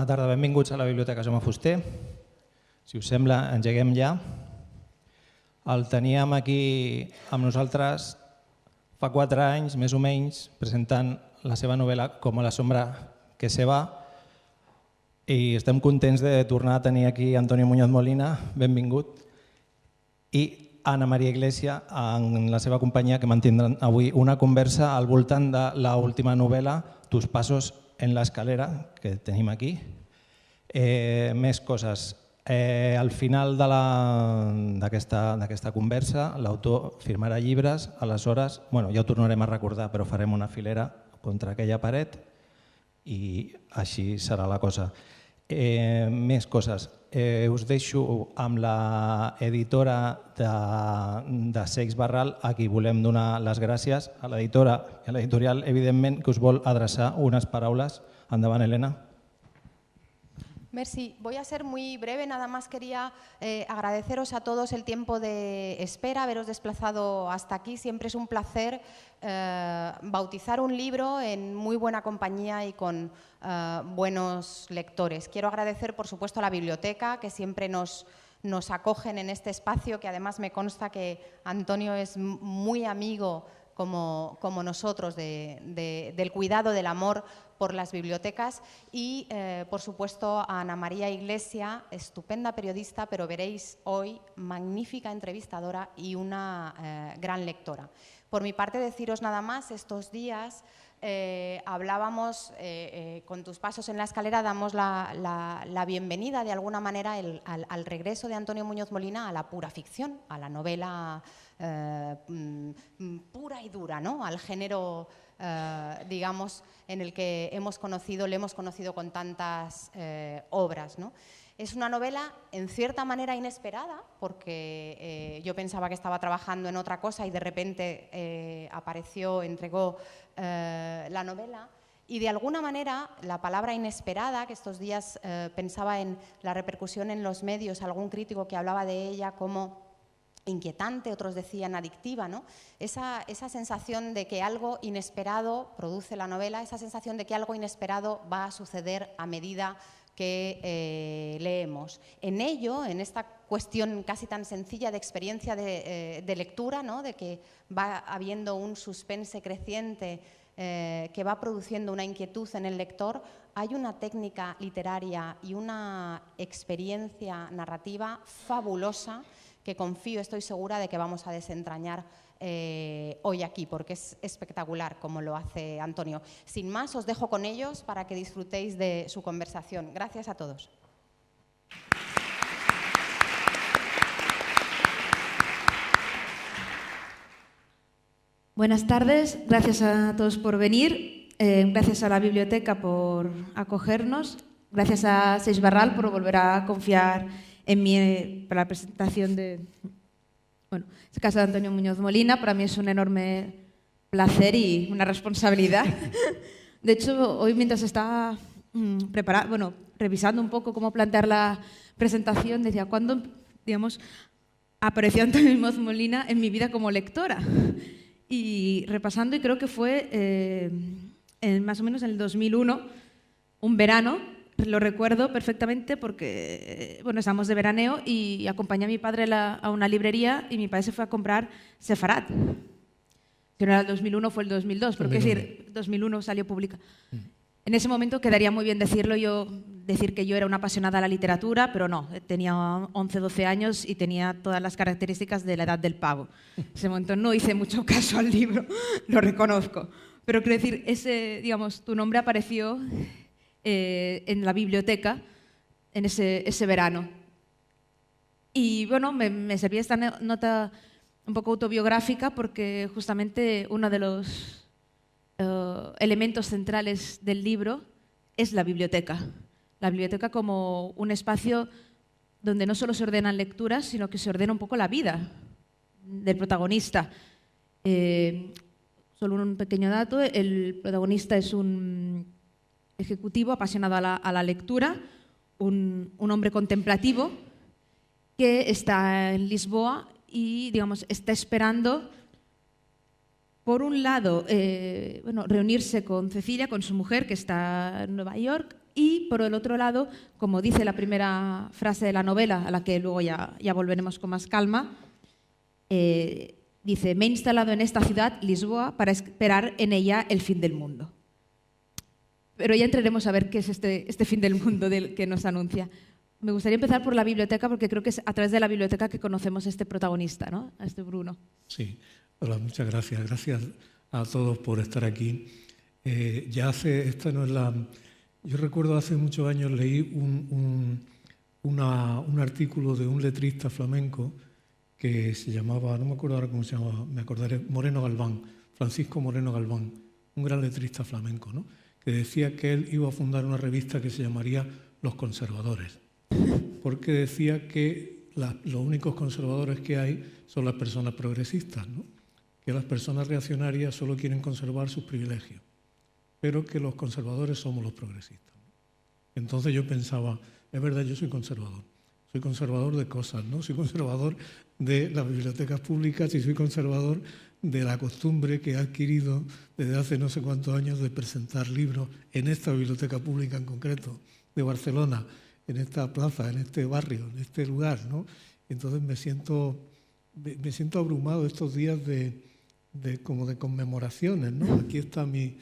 Bona tarda, benvinguts a la Biblioteca Jaume Fuster. Si us sembla, engeguem ja. El teníem aquí amb nosaltres fa 4 anys, més o menys, presentant la seva novel·la Com a la sombra que se va, i estem contents de tornar a tenir aquí Antonio Muñoz Molina, benvingut, i Ana María Iglesia, en la seva companyia, que mantindran avui una conversa al voltant de l'última novel·la, Tus pasos en la escalera, que tenim aquí. Més coses. Al final d'aquesta conversa l'autor firmarà llibres, aleshores, ja ho tornarem a recordar, però farem una filera contra aquella paret i així serà la cosa. Més coses. Us deixo amb l'editora de Seix Barral, a qui volem donar les gràcies, a l'editora i a l'editorial, evidentment, que us vol adreçar unes paraules. Endavant, Elena. Merci. Voy a ser muy breve, nada más quería agradeceros a todos el tiempo de espera, haberos desplazado hasta aquí. Siempre es un placer bautizar un libro en muy buena compañía y con buenos lectores. Quiero agradecer, por supuesto, a la biblioteca, que siempre nos acogen en este espacio, que además me consta que Antonio es muy amigo como nosotros del cuidado, del amor por las bibliotecas, y por supuesto a Ana María Iglesia, estupenda periodista, pero veréis hoy magnífica entrevistadora y una gran lectora. Por mi parte, deciros nada más, estos días hablábamos, con Tus pasos en la escalera, damos la bienvenida de alguna manera al regreso de Antonio Muñoz Molina a la pura ficción, a la novela pura y dura, ¿no? Al género, digamos, en el que le hemos conocido con tantas obras, ¿no? Es una novela en cierta manera inesperada, porque yo pensaba que estaba trabajando en otra cosa y de repente entregó la novela. Y de alguna manera la palabra inesperada, que estos días pensaba en la repercusión en los medios, algún crítico que hablaba de ella como inquietante, otros decían adictiva, ¿no? Esa sensación de que algo inesperado produce la novela, esa sensación de que algo inesperado va a suceder a medida que leemos. En ello, en esta cuestión casi tan sencilla de experiencia de lectura, ¿no? De que va habiendo un suspense creciente que va produciendo una inquietud en el lector, hay una técnica literaria y una experiencia narrativa fabulosa que confío, estoy segura de que vamos a desentrañar hoy aquí, porque es espectacular como lo hace Antonio. Sin más, os dejo con ellos para que disfrutéis de su conversación. Gracias a todos. Buenas tardes, gracias a todos por venir, gracias a la biblioteca por acogernos, gracias a Seix Barral por volver a confiar en mí para la presentación de este caso de Antonio Muñoz Molina. Para mí es un enorme placer y una responsabilidad. De hecho, hoy mientras estaba revisando un poco cómo plantear la presentación, decía, ¿cuándo, apareció Antonio Muñoz Molina en mi vida como lectora? Y repasando, y creo que fue más o menos en el 2001, un verano. Lo recuerdo perfectamente porque estábamos de veraneo y acompañé a mi padre a una librería y mi padre se fue a comprar Sefarad. Si no era el 2001, fue el 2002, porque 2001 salió pública. En ese momento quedaría muy bien decir que yo era una apasionada de la literatura, pero no, tenía 11, 12 años y tenía todas las características de la edad del pavo. En ese momento no hice mucho caso al libro, lo reconozco. Pero quiero decir, tu nombre apareció en la biblioteca en ese verano. Y me servía esta nota un poco autobiográfica porque justamente uno de los elementos centrales del libro es la biblioteca. La biblioteca como un espacio donde no solo se ordenan lecturas, sino que se ordena un poco la vida del protagonista. Solo un pequeño dato, el protagonista es un ejecutivo apasionado a la lectura, un hombre contemplativo que está en Lisboa y está esperando, por un lado, reunirse con Cecilia, con su mujer, que está en Nueva York, Y, por el otro lado, como dice la primera frase de la novela, a la que luego ya volveremos con más calma, dice: me he instalado en esta ciudad, Lisboa, para esperar en ella el fin del mundo. Pero ya entraremos a ver qué es este fin del mundo del que nos anuncia. Me gustaría empezar por la biblioteca, porque creo que es a través de la biblioteca que conocemos a este protagonista, ¿no? A este Bruno. Sí, hola, muchas gracias. Gracias a todos por estar aquí. Esta no es la... Yo recuerdo hace muchos años leí un artículo de un letrista flamenco que se llamaba, no me acuerdo ahora cómo se llamaba, me acordaré, Moreno Galván, Francisco Moreno Galván, un gran letrista flamenco, ¿no? Que decía que él iba a fundar una revista que se llamaría Los Conservadores, porque decía que los únicos conservadores que hay son las personas progresistas, ¿no? Que las personas reaccionarias solo quieren conservar sus privilegios, pero que los conservadores somos los progresistas. Entonces yo pensaba, es verdad, yo soy conservador de cosas, ¿no? Soy conservador de las bibliotecas públicas y soy conservador de la costumbre que he adquirido desde hace no sé cuántos años de presentar libros en esta biblioteca pública en concreto de Barcelona, en esta plaza, en este barrio, en este lugar, ¿no? Entonces me siento abrumado estos días como de conmemoraciones, ¿no? Aquí está mi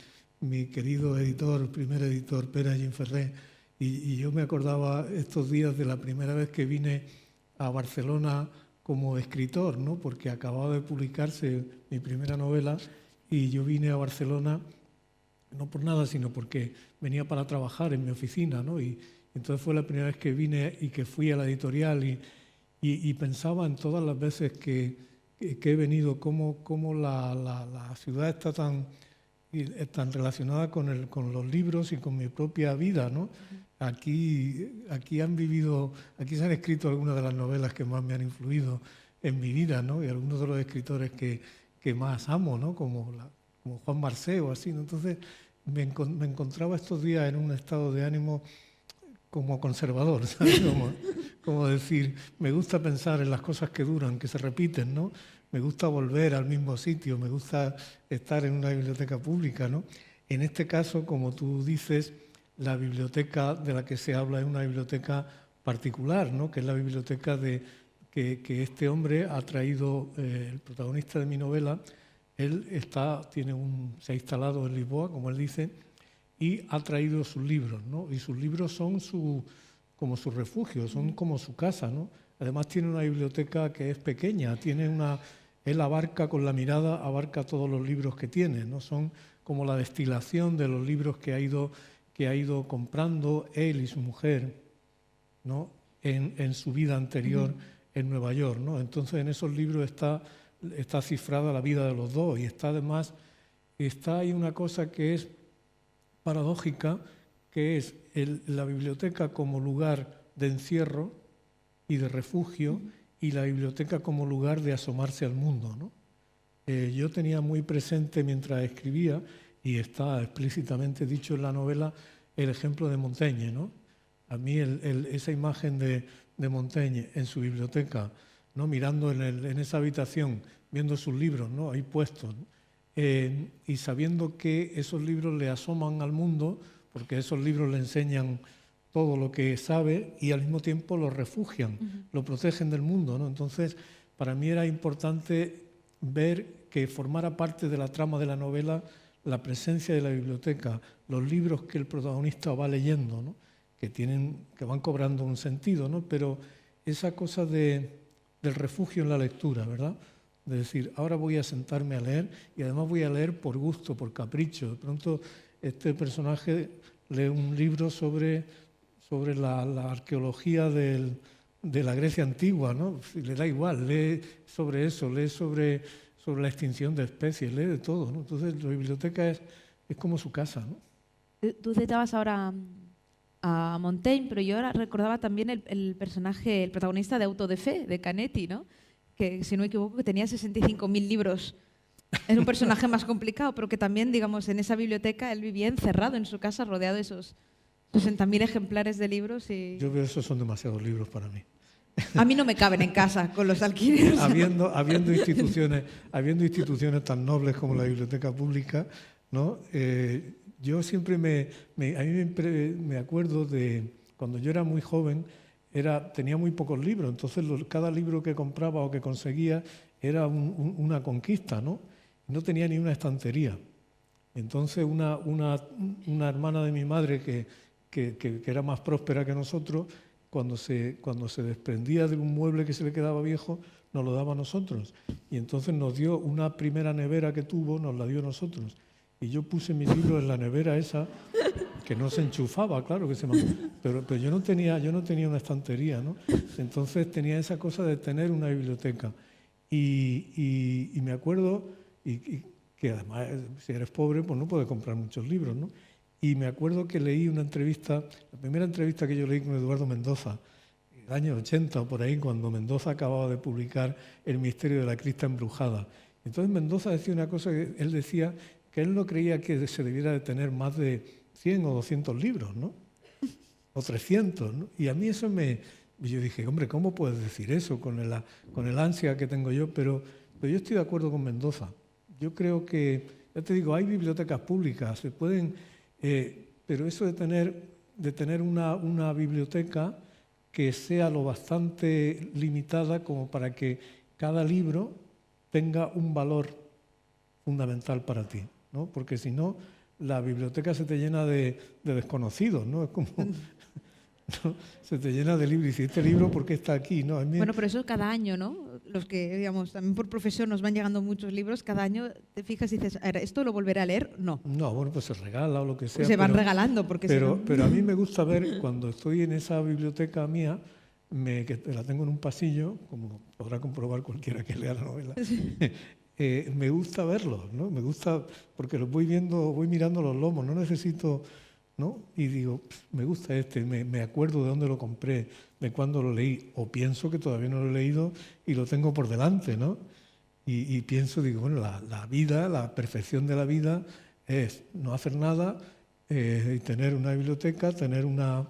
querido editor, primer editor, Pere Allín Ferrer, y yo me acordaba estos días de la primera vez que vine a Barcelona como escritor, ¿no? Porque acababa de publicarse mi primera novela y yo vine a Barcelona no por nada, sino porque venía para trabajar en mi oficina, ¿no? Y entonces fue la primera vez que vine y que fui a la editorial y pensaba en todas las veces que he venido, cómo la ciudad está tan relacionada con los libros y con mi propia vida, ¿no? Aquí se han escrito algunas de las novelas que más me han influido en mi vida, ¿no? Y algunos de los escritores que más amo, ¿no? Como Juan Marcé o así, ¿no? Entonces me encontraba estos días en un estado de ánimo como conservador, ¿sabes? Como decir, me gusta pensar en las cosas que duran, que se repiten, ¿no? Me gusta volver al mismo sitio, me gusta estar en una biblioteca pública, ¿no? En este caso, como tú dices, la biblioteca de la que se habla es una biblioteca particular, ¿no? Que es la biblioteca que este hombre ha traído, el protagonista de mi novela. Él se ha instalado en Lisboa, como él dice, y ha traído sus libros, ¿no? Y sus libros son como su refugio, son como su casa, ¿no? Además tiene una biblioteca que es pequeña, él abarca con la mirada, abarca todos los libros que tiene, ¿no? Son como la destilación de los libros que ha ido comprando él y su mujer, ¿no? en su vida anterior en Nueva York, ¿no? Entonces en esos libros está cifrada la vida de los dos y hay una cosa que es paradójica, que es la biblioteca como lugar de encierro y de refugio y la biblioteca como lugar de asomarse al mundo, ¿no? Yo tenía muy presente mientras escribía, y está explícitamente dicho en la novela, el ejemplo de Montaigne, ¿no? A mí esa imagen de Montaigne en su biblioteca, ¿no? Mirando en esa habitación, viendo sus libros, ¿no? Ahí puestos, ¿no? Y sabiendo que esos libros le asoman al mundo, porque esos libros le enseñan todo lo que sabe y al mismo tiempo lo refugian, lo protegen del mundo, ¿no? Entonces, para mí era importante ver que formara parte de la trama de la novela la presencia de la biblioteca, los libros que el protagonista va leyendo, ¿no? que van cobrando un sentido, ¿no? Pero esa cosa del refugio en la lectura, ¿verdad? De decir, ahora voy a sentarme a leer y además voy a leer por gusto, por capricho. De pronto este personaje lee un libro sobre la arqueología de la Grecia antigua, ¿no? Le da igual, lee sobre eso, lee sobre la extinción de especies, lee de todo, ¿no? Entonces la biblioteca es como su casa, ¿no? Tú citabas ahora a Montaigne, pero yo ahora recordaba también el personaje, el protagonista de Auto de Fe, de Canetti, ¿no? Que, si no me equivoco, que tenía 65.000 libros. Es un personaje más complicado, pero que también, digamos, en esa biblioteca él vivía encerrado en su casa, rodeado de esos 60.000 ejemplares de libros. Y... Yo veo esos son demasiados libros para mí. A mí no me caben en casa con los alquileres. habiendo instituciones tan nobles como la biblioteca pública, ¿no? Yo siempre me acuerdo de cuando yo era muy joven, tenía muy pocos libros, entonces cada libro que compraba o que conseguía era una conquista, ¿no? No tenía ni una estantería. Entonces una hermana de mi madre que era más próspera que nosotros, cuando se desprendía de un mueble que se le quedaba viejo, nos lo daba a nosotros. Y entonces nos dio una primera nevera que tuvo, nos la dio a nosotros. Y yo puse mis libros en la nevera esa, que no se enchufaba, claro que pero yo no tenía una estantería, ¿no? Entonces tenía esa cosa de tener una biblioteca. Y me acuerdo que además, si eres pobre, pues no puedes comprar muchos libros, ¿no? Y me acuerdo que leí una entrevista, la primera entrevista que yo leí con Eduardo Mendoza, en el año 80 o por ahí, cuando Mendoza acababa de publicar El misterio de la crista embrujada. Entonces Mendoza decía una cosa, que él decía que él no creía que se debiera de tener más de 100 o 200 libros, ¿no? O 300, ¿no? Y a mí eso yo dije, hombre, ¿cómo puedes decir eso con el ansia que tengo yo? Pero yo estoy de acuerdo con Mendoza. Yo creo que, ya te digo, hay bibliotecas públicas, se pueden, pero eso de tener una biblioteca que sea lo bastante limitada como para que cada libro tenga un valor fundamental para ti, ¿no? Porque si no, la biblioteca se te llena de desconocidos, ¿no? Es como... ¿no? Se te llena de libros y dices, ¿este libro por qué está aquí? ¿No? Bueno, pero eso cada año, ¿no? Los que, digamos, también por profesión nos van llegando muchos libros, cada año te fijas y dices, ¿esto lo volveré a leer? No. No, bueno, pues se regala o lo que sea. Pues se van regalando. Porque pero a mí me gusta ver, cuando estoy en esa biblioteca mía, que la tengo en un pasillo, como podrá comprobar cualquiera que lea la novela, sí. Me gusta verlos, ¿no? Me gusta, porque los voy mirando los lomos, no necesito... ¿no? Y digo, me gusta me acuerdo de dónde lo compré, de cuándo lo leí, o pienso que todavía no lo he leído y lo tengo por delante, ¿no? Y pienso, digo, bueno, la vida, la perfección de la vida es no hacer nada, y tener una biblioteca, tener una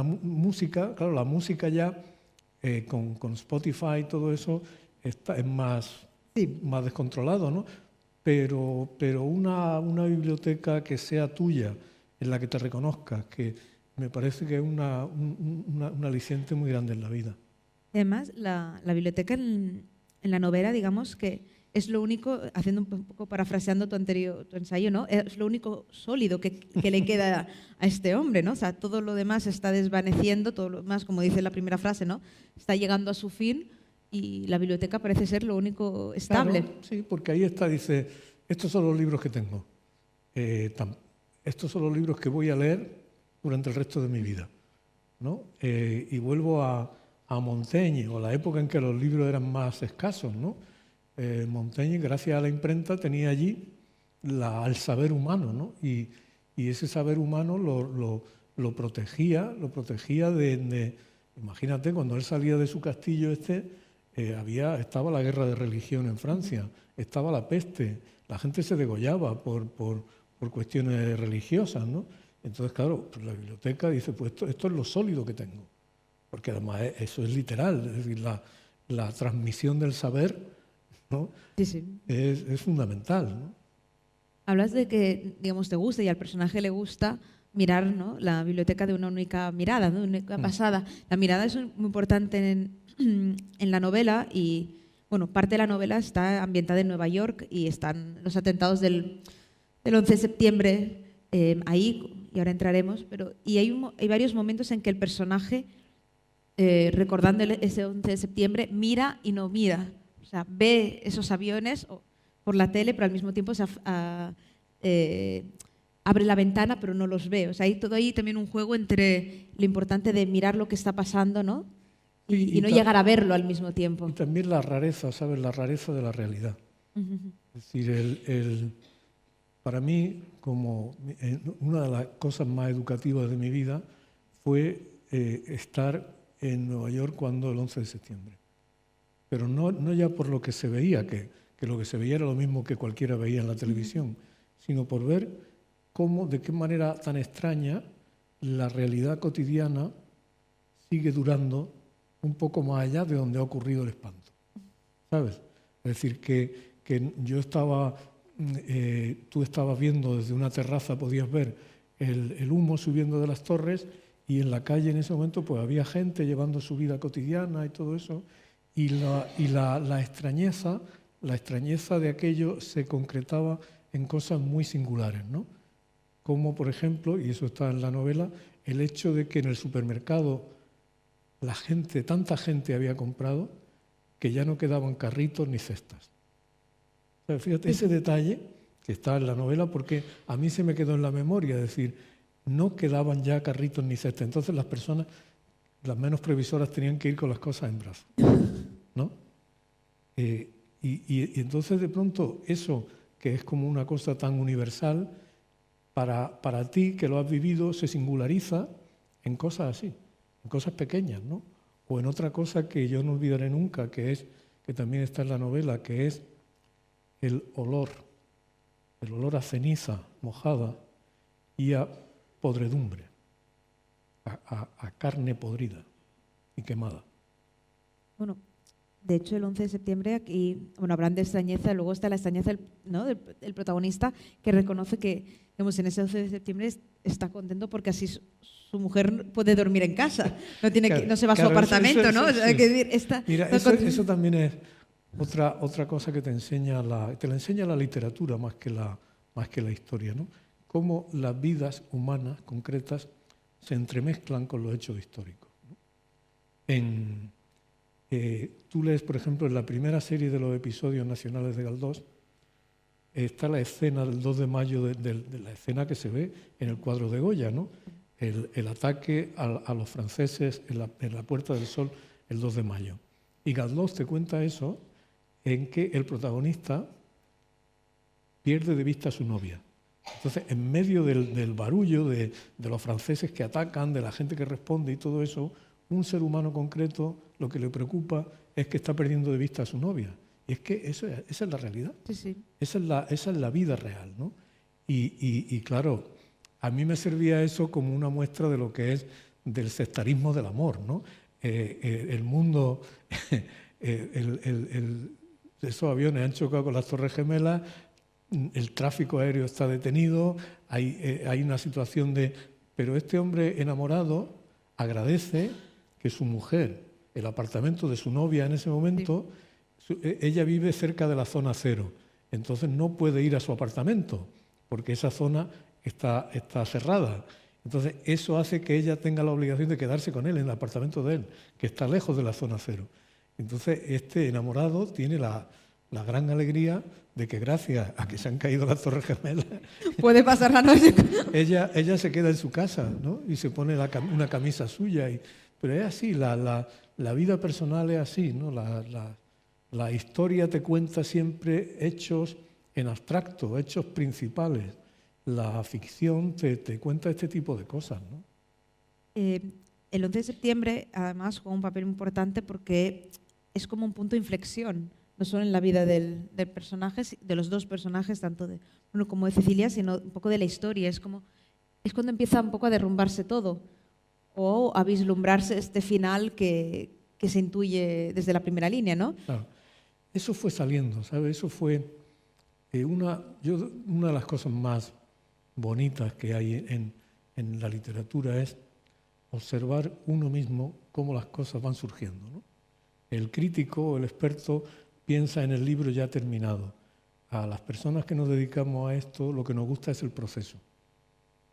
música. Claro, la música ya, con Spotify y todo eso, es más descontrolado, ¿no? Pero una biblioteca que sea tuya, en la que te reconozcas, que me parece que es un aliciente muy grande en la vida. Además, la biblioteca en la novela, digamos que es lo único, haciendo un poco parafraseando tu ensayo, ¿no? Es lo único sólido que le queda a este hombre, ¿no? O sea, todo lo demás está desvaneciendo, todo lo demás, como dice la primera frase, ¿no? Está llegando a su fin y la biblioteca parece ser lo único estable. Claro, sí, porque ahí está, dice, estos son los libros que tengo. Estos son los libros que voy a leer durante el resto de mi vida, ¿no? Y vuelvo a Montaigne, o la época en que los libros eran más escasos, ¿no? Montaigne, gracias a la imprenta, tenía allí al saber humano, ¿no? Y ese saber humano lo protegía de... Imagínate, cuando él salía de su castillo estaba la guerra de religión en Francia, estaba la peste, la gente se degollaba por cuestiones religiosas, ¿no? Entonces, claro, pues la biblioteca dice, pues esto es lo sólido que tengo, porque además eso es literal, es decir, la transmisión del saber, ¿no? Sí. Es fundamental, ¿no? Hablas de que, digamos, te gusta y al personaje le gusta mirar, ¿no?, la biblioteca de una única mirada, ¿no?, una única pasada. La mirada es muy importante en la novela y, bueno, parte de la novela está ambientada en Nueva York y están los atentados del 11 de septiembre ahí, y ahora entraremos, y hay varios momentos en que el personaje, recordando ese 11 de septiembre, mira y no mira. O sea, ve esos aviones por la tele, pero al mismo tiempo abre la ventana, pero no los ve. O sea, hay todo ahí también un juego entre lo importante de mirar lo que está pasando, ¿no? Y no llegar a verlo al mismo tiempo. Y también la rareza, ¿sabes? La rareza de la realidad. Es decir, para mí, como una de las cosas más educativas de mi vida fue estar en Nueva York cuando el 11 de septiembre. Pero no ya por lo que se veía, que lo que se veía era lo mismo que cualquiera veía en la televisión, sino por ver de qué manera tan extraña la realidad cotidiana sigue durando un poco más allá de donde ha ocurrido el espanto, ¿sabes? Es decir, que yo estaba tú estabas viendo desde una terraza, podías ver el humo subiendo de las torres, y en la calle en ese momento pues había gente llevando su vida cotidiana y todo eso, y la extrañeza de aquello se concretaba en cosas muy singulares, ¿no? Como, por ejemplo, y eso está en la novela, el hecho de que en el supermercado tanta gente había comprado que ya no quedaban carritos ni cestas. O sea, fíjate, ese detalle que está en la novela, porque a mí se me quedó en la memoria, es decir, no quedaban ya carritos ni cestas. Entonces las personas, las menos previsoras, tenían que ir con las cosas en brazos, ¿no? Y entonces de pronto eso, que es como una cosa tan universal, para ti que lo has vivido, se singulariza en cosas así, en cosas pequeñas, ¿no? O en otra cosa que yo no olvidaré nunca, que también está en la novela, que es el olor a ceniza mojada y a podredumbre, a carne podrida y quemada. Bueno, de hecho, el 11 de septiembre aquí, habrán de extrañeza, luego está la extrañeza, ¿no?, del protagonista, que reconoce que, digamos, en ese 11 de septiembre está contento porque así su mujer puede dormir en casa, no se va a su apartamento, ¿no? Mira, eso también es otra cosa que te enseña la literatura más que la historia, ¿no? Cómo las vidas humanas concretas se entremezclan con los hechos históricos, ¿no? Tú lees, por ejemplo, en la primera serie de los episodios nacionales de Galdós, está la escena del 2 de mayo, de la escena que se ve en el cuadro de Goya, ¿no? El ataque a los franceses en la Puerta del Sol el 2 de mayo. Y Galdós te cuenta eso en que el protagonista pierde de vista a su novia. Entonces, en medio del barullo de los franceses que atacan, de la gente que responde y todo eso, un ser humano concreto lo que le preocupa es que está perdiendo de vista a su novia. Y es que esa es la realidad. Sí, sí. Esa es la vida real, ¿no? Y claro, a mí me servía eso como una muestra de lo que es del sectarismo del amor, ¿no? El mundo, esos aviones han chocado con las Torres Gemelas, el tráfico aéreo está detenido, hay una situación de... Pero este hombre enamorado agradece que su mujer, el apartamento de su novia en ese momento, ella vive cerca de la zona cero, entonces no puede ir a su apartamento porque esa zona está cerrada. Entonces eso hace que ella tenga la obligación de quedarse con él en el apartamento de él, que está lejos de la zona cero. Entonces este enamorado tiene la gran alegría de que gracias a que se han caído las Torres Gemelas puede pasar la noche. ella se queda en su casa, ¿no? Y se pone una camisa suya. Pero es así, la vida personal es así, ¿no? La historia te cuenta siempre hechos en abstracto, hechos principales. La ficción te cuenta este tipo de cosas, ¿no? El 11 de septiembre, además, juega un papel importante porque es como un punto de inflexión, no solo en la vida del personaje, de los dos personajes, tanto como de Cecilia, sino un poco de la historia. Es cuando empieza un poco a derrumbarse todo o a vislumbrarse este final que se intuye desde la primera línea, ¿no? Claro. Eso fue saliendo, ¿sabes? Eso fue una de las cosas más bonitas que hay en la literatura es observar uno mismo cómo las cosas van surgiendo, ¿no? El crítico o el experto piensa en el libro ya terminado. A las personas que nos dedicamos a esto lo que nos gusta es el proceso,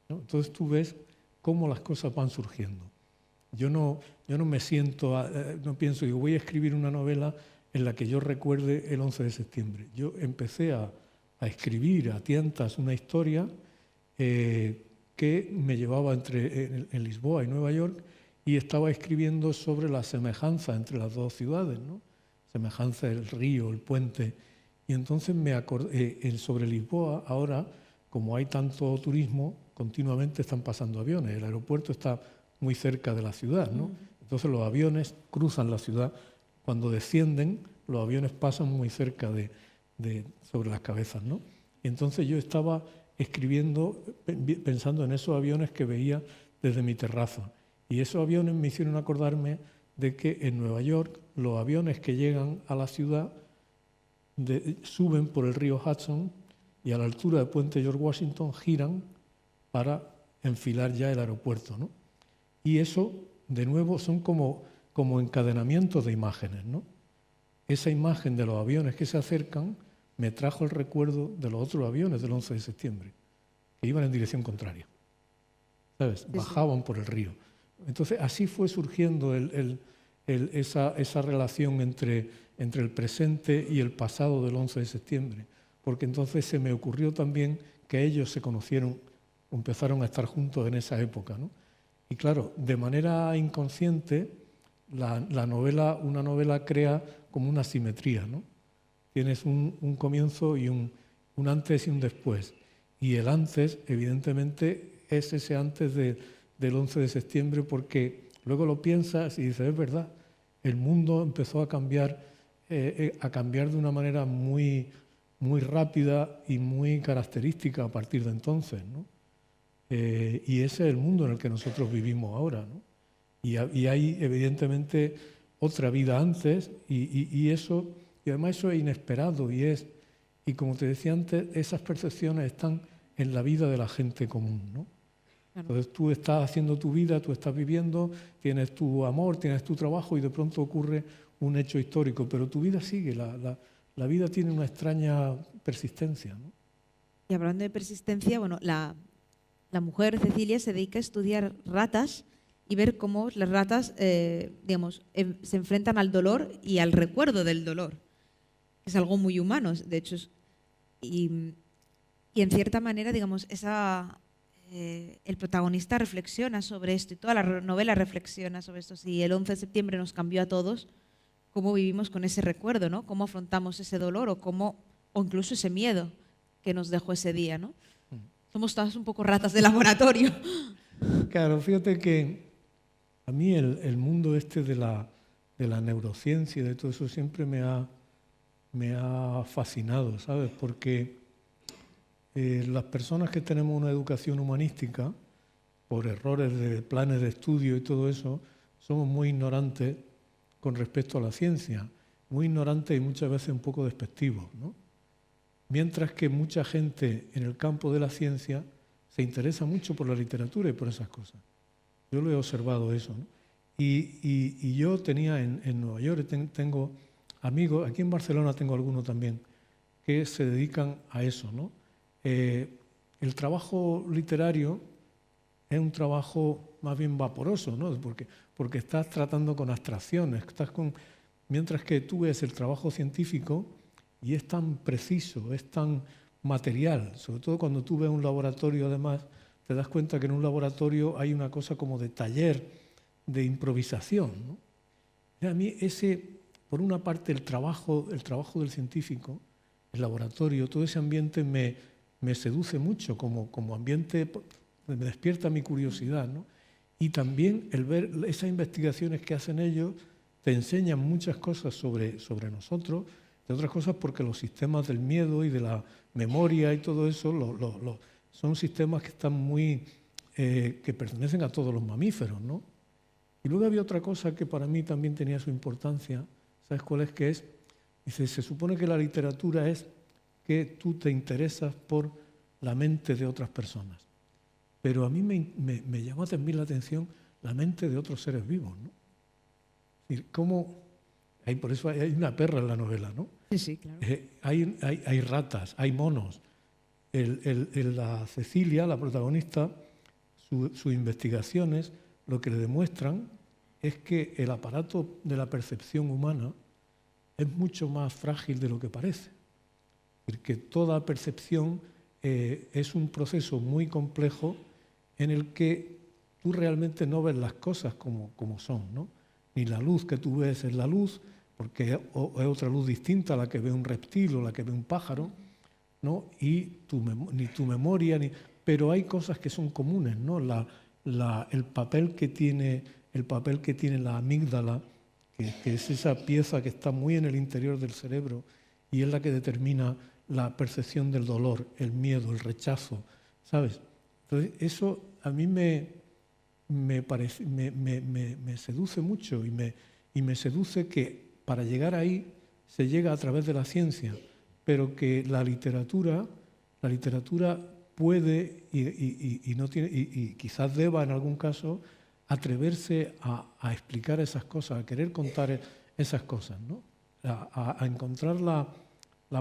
¿no? Entonces tú ves cómo las cosas van surgiendo. Yo no me siento, no pienso, digo, voy a escribir una novela en la que yo recuerde el 11 de septiembre. Yo empecé a escribir a tientas una historia que me llevaba en Lisboa y Nueva York, y estaba escribiendo sobre la semejanza entre las dos ciudades, ¿no? Semejanza del río, el puente. Y entonces me acordé, sobre Lisboa, ahora, como hay tanto turismo, continuamente están pasando aviones. El aeropuerto está muy cerca de la ciudad, ¿no? Entonces los aviones cruzan la ciudad. Cuando descienden, los aviones pasan muy cerca sobre las cabezas, ¿no? Y entonces yo estaba escribiendo, pensando en esos aviones que veía desde mi terraza. Y esos aviones me hicieron acordarme de que en Nueva York los aviones que llegan a la ciudad suben por el río Hudson y a la altura del puente George Washington giran para enfilar ya el aeropuerto, ¿no? Y eso, de nuevo, son como encadenamientos de imágenes, ¿no? Esa imagen de los aviones que se acercan me trajo el recuerdo de los otros aviones del 11 de septiembre, que iban en dirección contraria, ¿sabes? Bajaban por el río. Entonces, así fue surgiendo esa relación entre el presente y el pasado del 11 de septiembre, porque entonces se me ocurrió también que ellos se conocieron, empezaron a estar juntos en esa época, ¿no? Y claro, de manera inconsciente, una novela crea como una simetría, ¿no? Tienes un comienzo y un antes y un después. Y el antes, evidentemente, es ese antes del 11 de septiembre, porque luego lo piensas y dices, es verdad, el mundo empezó a cambiar de una manera muy, muy rápida y muy característica a partir de entonces, ¿no? Y ese es el mundo en el que nosotros vivimos ahora, ¿no? Y hay evidentemente otra vida antes y además eso es inesperado y como te decía antes, esas percepciones están en la vida de la gente común, ¿no? Claro. Entonces tú estás haciendo tu vida, tú estás viviendo, tienes tu amor, tienes tu trabajo y de pronto ocurre un hecho histórico, pero tu vida sigue, la vida tiene una extraña persistencia, ¿no? Y hablando de persistencia, bueno, la mujer, Cecilia, se dedica a estudiar ratas y ver cómo las ratas, digamos, se enfrentan al dolor y al recuerdo del dolor. Es algo muy humano, de hecho. Y en cierta manera, digamos, el protagonista reflexiona sobre esto y toda la novela reflexiona sobre esto. Si el 11 de septiembre nos cambió a todos, ¿cómo vivimos con ese recuerdo, ¿no? ¿Cómo afrontamos ese dolor o incluso ese miedo que nos dejó ese día, ¿no? Somos todas un poco ratas de laboratorio. Claro, fíjate que a mí el mundo este de la neurociencia y de todo eso siempre me ha fascinado, ¿sabes? Porque las personas que tenemos una educación humanística, por errores de planes de estudio y todo eso, somos muy ignorantes con respecto a la ciencia, muy ignorantes y muchas veces un poco despectivos, ¿no? Mientras que mucha gente en el campo de la ciencia se interesa mucho por la literatura y por esas cosas. Yo lo he observado eso, ¿no? Y yo tenía en Nueva York, tengo amigos, aquí en Barcelona tengo algunos también, que se dedican a eso, ¿no? El trabajo literario es un trabajo más bien vaporoso, ¿no? Porque estás tratando con abstracciones, mientras que tú ves el trabajo científico y es tan preciso, es tan material, sobre todo cuando tú ves un laboratorio, además, te das cuenta que en un laboratorio hay una cosa como de taller, de improvisación, ¿no? Y a mí por una parte, el trabajo del científico, el laboratorio, todo ese ambiente me seduce mucho como ambiente, me despierta mi curiosidad, ¿no? Y también el ver esas investigaciones que hacen ellos te enseñan muchas cosas sobre nosotros, de otras cosas porque los sistemas del miedo y de la memoria y todo eso son sistemas que están que pertenecen a todos los mamíferos, ¿no? Y luego había otra cosa que para mí también tenía su importancia, ¿sabes cuál es? Que es, dice, se supone que la literatura es que tú te interesas por la mente de otras personas, pero a mí me llama también la atención la mente de otros seres vivos, ¿no? Es decir, cómo... por eso hay una perra en la novela, ¿no? Sí, claro. Hay ratas, hay monos. La Cecilia, la protagonista, sus investigaciones lo que le demuestran es que el aparato de la percepción humana es mucho más frágil de lo que parece. Porque toda percepción es un proceso muy complejo en el que tú realmente no ves las cosas como son, ¿no? Ni la luz que tú ves es la luz, porque es otra luz distinta a la que ve un reptil o la que ve un pájaro, ¿no? Y ni tu memoria, pero hay cosas que son comunes, ¿no? El papel que tiene la amígdala, que es esa pieza que está muy en el interior del cerebro y es la que determina la percepción del dolor, el miedo, el rechazo, ¿sabes? Entonces, eso a mí me seduce mucho y me seduce que para llegar ahí se llega a través de la ciencia, pero que la literatura la literatura puede y no tiene, y quizás deba en algún caso atreverse a explicar esas cosas, a querer contar esas cosas, ¿no? A encontrar la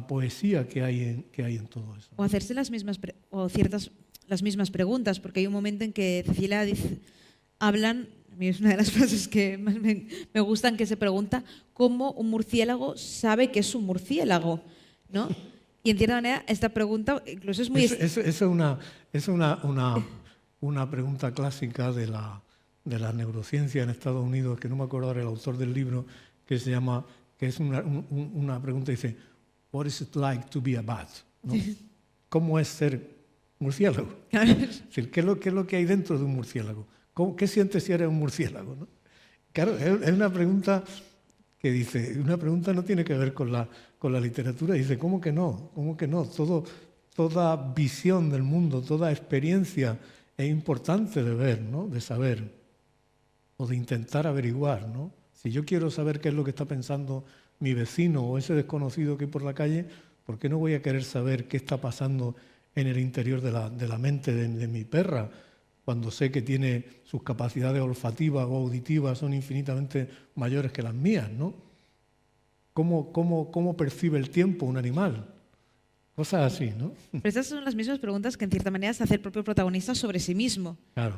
poesía que hay en todo eso. O hacerse las mismas preguntas, porque hay un momento en que Cecilia dice, hablan, a mí es una de las frases que más me gustan, que se pregunta cómo un murciélago sabe que es un murciélago, ¿no? Y en cierta manera esta pregunta incluso es muy... Es una pregunta clásica de la neurociencia en Estados Unidos, que no me acuerdo ahora el autor del libro, que se llama, que es una pregunta, dice, what is it like to be a bat? ¿No? ¿Cómo es ser murciélago? Es decir, ¿qué es lo que hay dentro de un murciélago? ¿Qué sientes si eres un murciélago? ¿No? Claro, es una pregunta que dice, una pregunta no tiene que ver con la literatura, dice, ¿cómo que no? ¿Cómo que no? Toda visión del mundo, toda experiencia es importante de ver, ¿no? De saber o de intentar averiguar, ¿no? Si yo quiero saber qué es lo que está pensando mi vecino o ese desconocido que hay por la calle, ¿por qué no voy a querer saber qué está pasando en el interior de la mente de mi perra, cuando sé que tiene sus capacidades olfativas o auditivas son infinitamente mayores que las mías, ¿no? ¿Cómo percibe el tiempo un animal? Cosas así, ¿no? Pero estas son las mismas preguntas que en cierta manera se hace el propio protagonista sobre sí mismo. Claro.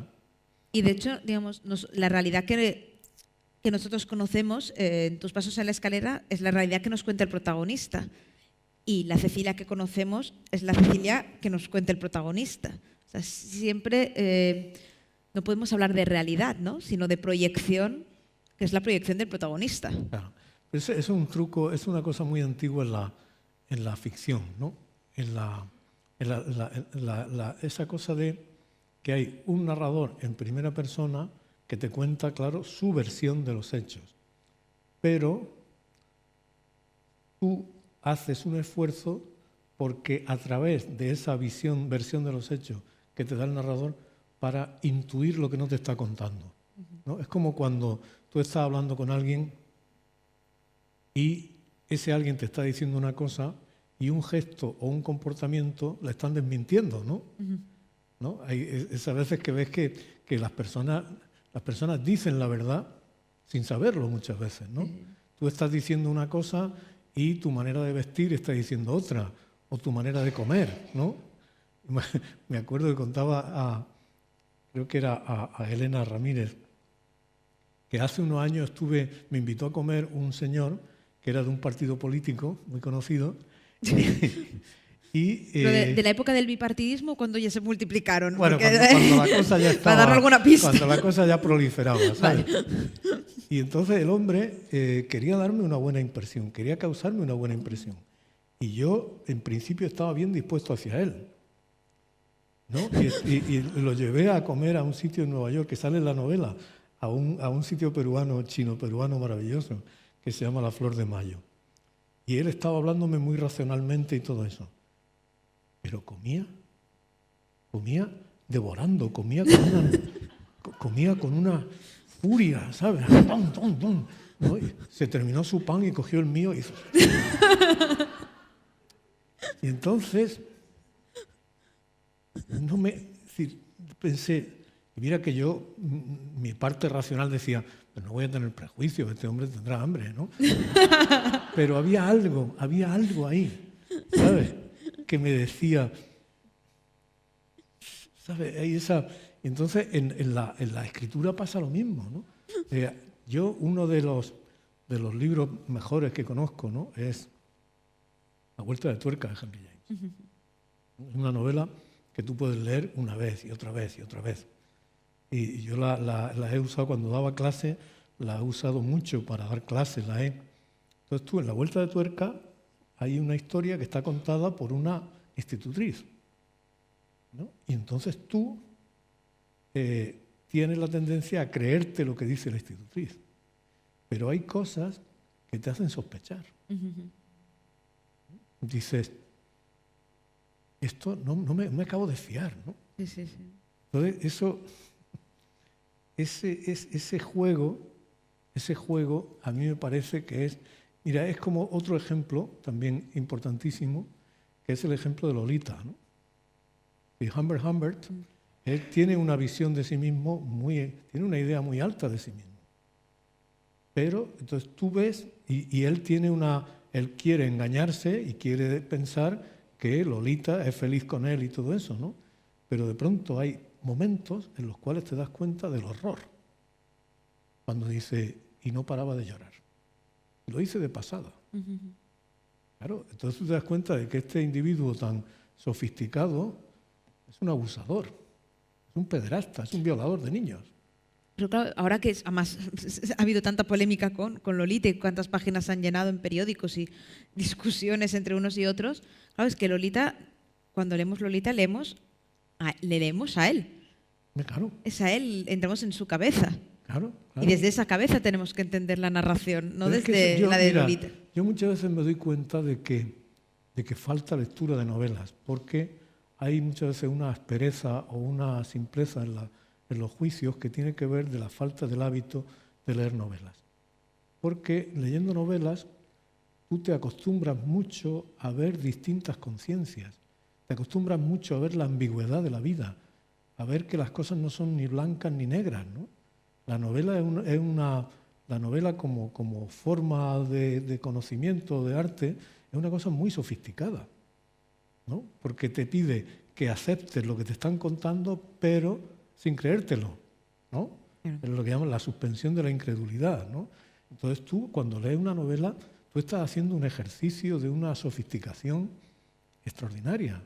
Y de hecho, digamos, la realidad que nosotros conocemos en tus pasos en la escalera es la realidad que nos cuenta el protagonista. Y la Cecilia que conocemos es la Cecilia que nos cuenta el protagonista. O sea, siempre no podemos hablar de realidad, ¿no? Sino de proyección, que es la proyección del protagonista. Claro. Es un truco, es una cosa muy antigua en la ficción, ¿no? Esa cosa de que hay un narrador en primera persona que te cuenta, claro, su versión de los hechos. Pero tú haces un esfuerzo porque a través de esa versión de los hechos que te da el narrador para intuir lo que no te está contando, ¿no? Es como cuando tú estás hablando con alguien y ese alguien te está diciendo una cosa y un gesto o un comportamiento la están desmintiendo, ¿no? ¿No? Hay esas veces que ves que las personas dicen la verdad sin saberlo muchas veces, ¿no? Tú estás diciendo una cosa y tu manera de vestir está diciendo otra, o tu manera de comer, ¿no? Me acuerdo que contaba creo que era a Elena Ramírez, que hace unos años me invitó a comer un señor que era de un partido político muy conocido. De la época del bipartidismo, cuando ya se multiplicaron. Bueno, cuando la cosa ya estaba, para darle alguna pista. Cuando la cosa ya proliferaba, ¿sabes? Vale. Y entonces el hombre quería darme una buena impresión, quería causarme una buena impresión. Y yo, en principio, estaba bien dispuesto hacia él, ¿no? Y lo llevé a comer a un sitio en Nueva York, que sale en la novela, a un sitio chino-peruano maravilloso, que se llama La Flor de Mayo. Y él estaba hablándome muy racionalmente y todo eso. Pero comía devorando, comía con una furia, ¿sabes? ¡Tum, tum, tum! ¿No? Se terminó su pan y cogió el mío y hizo... Y entonces, pensé, mira que yo, mi parte racional decía, pero no voy a tener prejuicios, este hombre tendrá hambre, ¿no? Pero había algo ahí, ¿sabes? Que me decía, ¿sabes? Entonces, en la escritura pasa lo mismo, ¿no? Yo, uno de los libros mejores que conozco, ¿no? Es La Vuelta de Tuerca de Henry James. Es una novela que tú puedes leer una vez y otra vez y otra vez. Y yo la he usado cuando daba clase, la he usado mucho para dar clases, Entonces tú, en La Vuelta de Tuerca, hay una historia que está contada por una institutriz, ¿no? Y entonces tú tienes la tendencia a creerte lo que dice la institutriz. Pero hay cosas que te hacen sospechar. Dices, esto no me acabo de fiar, ¿no? Sí. Entonces, ese juego a mí me parece que es... Mira, es como otro ejemplo también importantísimo, que es el ejemplo de Lolita, ¿no? Y Humbert, él tiene una visión de sí mismo, tiene una idea muy alta de sí mismo. Pero entonces tú ves, y él quiere engañarse y quiere pensar que Lolita es feliz con él y todo eso, ¿no? Pero de pronto hay momentos en los cuales te das cuenta del horror. Cuando dice, y no paraba de llorar. Y lo dice de pasada. Claro, entonces tú te das cuenta de que este individuo tan sofisticado es un abusador, es un pederasta, es un violador de niños. Pero claro, ahora que además ha habido tanta polémica con Lolita y cuántas páginas han llenado en periódicos y discusiones entre unos y otros, claro, es que Lolita, cuando leemos Lolita, le leemos a él. Claro. Es a él, entramos en su cabeza. Claro. Y desde esa cabeza tenemos que entender la narración, no desde la de Lolita. Yo muchas veces me doy cuenta de que falta lectura de novelas, porque hay muchas veces una aspereza o una simpleza en los juicios que tiene que ver de la falta del hábito de leer novelas. Porque leyendo novelas tú te acostumbras mucho a ver distintas conciencias, te acostumbras mucho a ver la ambigüedad de la vida, a ver que las cosas no son ni blancas ni negras, ¿no? La novela la novela como forma de conocimiento, de arte, es una cosa muy sofisticada, ¿no? Porque te pide que aceptes lo que te están contando, pero sin creértelo, ¿no? Es lo que llaman la suspensión de la incredulidad, ¿no? Entonces tú, cuando lees una novela, tú estás haciendo un ejercicio de una sofisticación extraordinaria.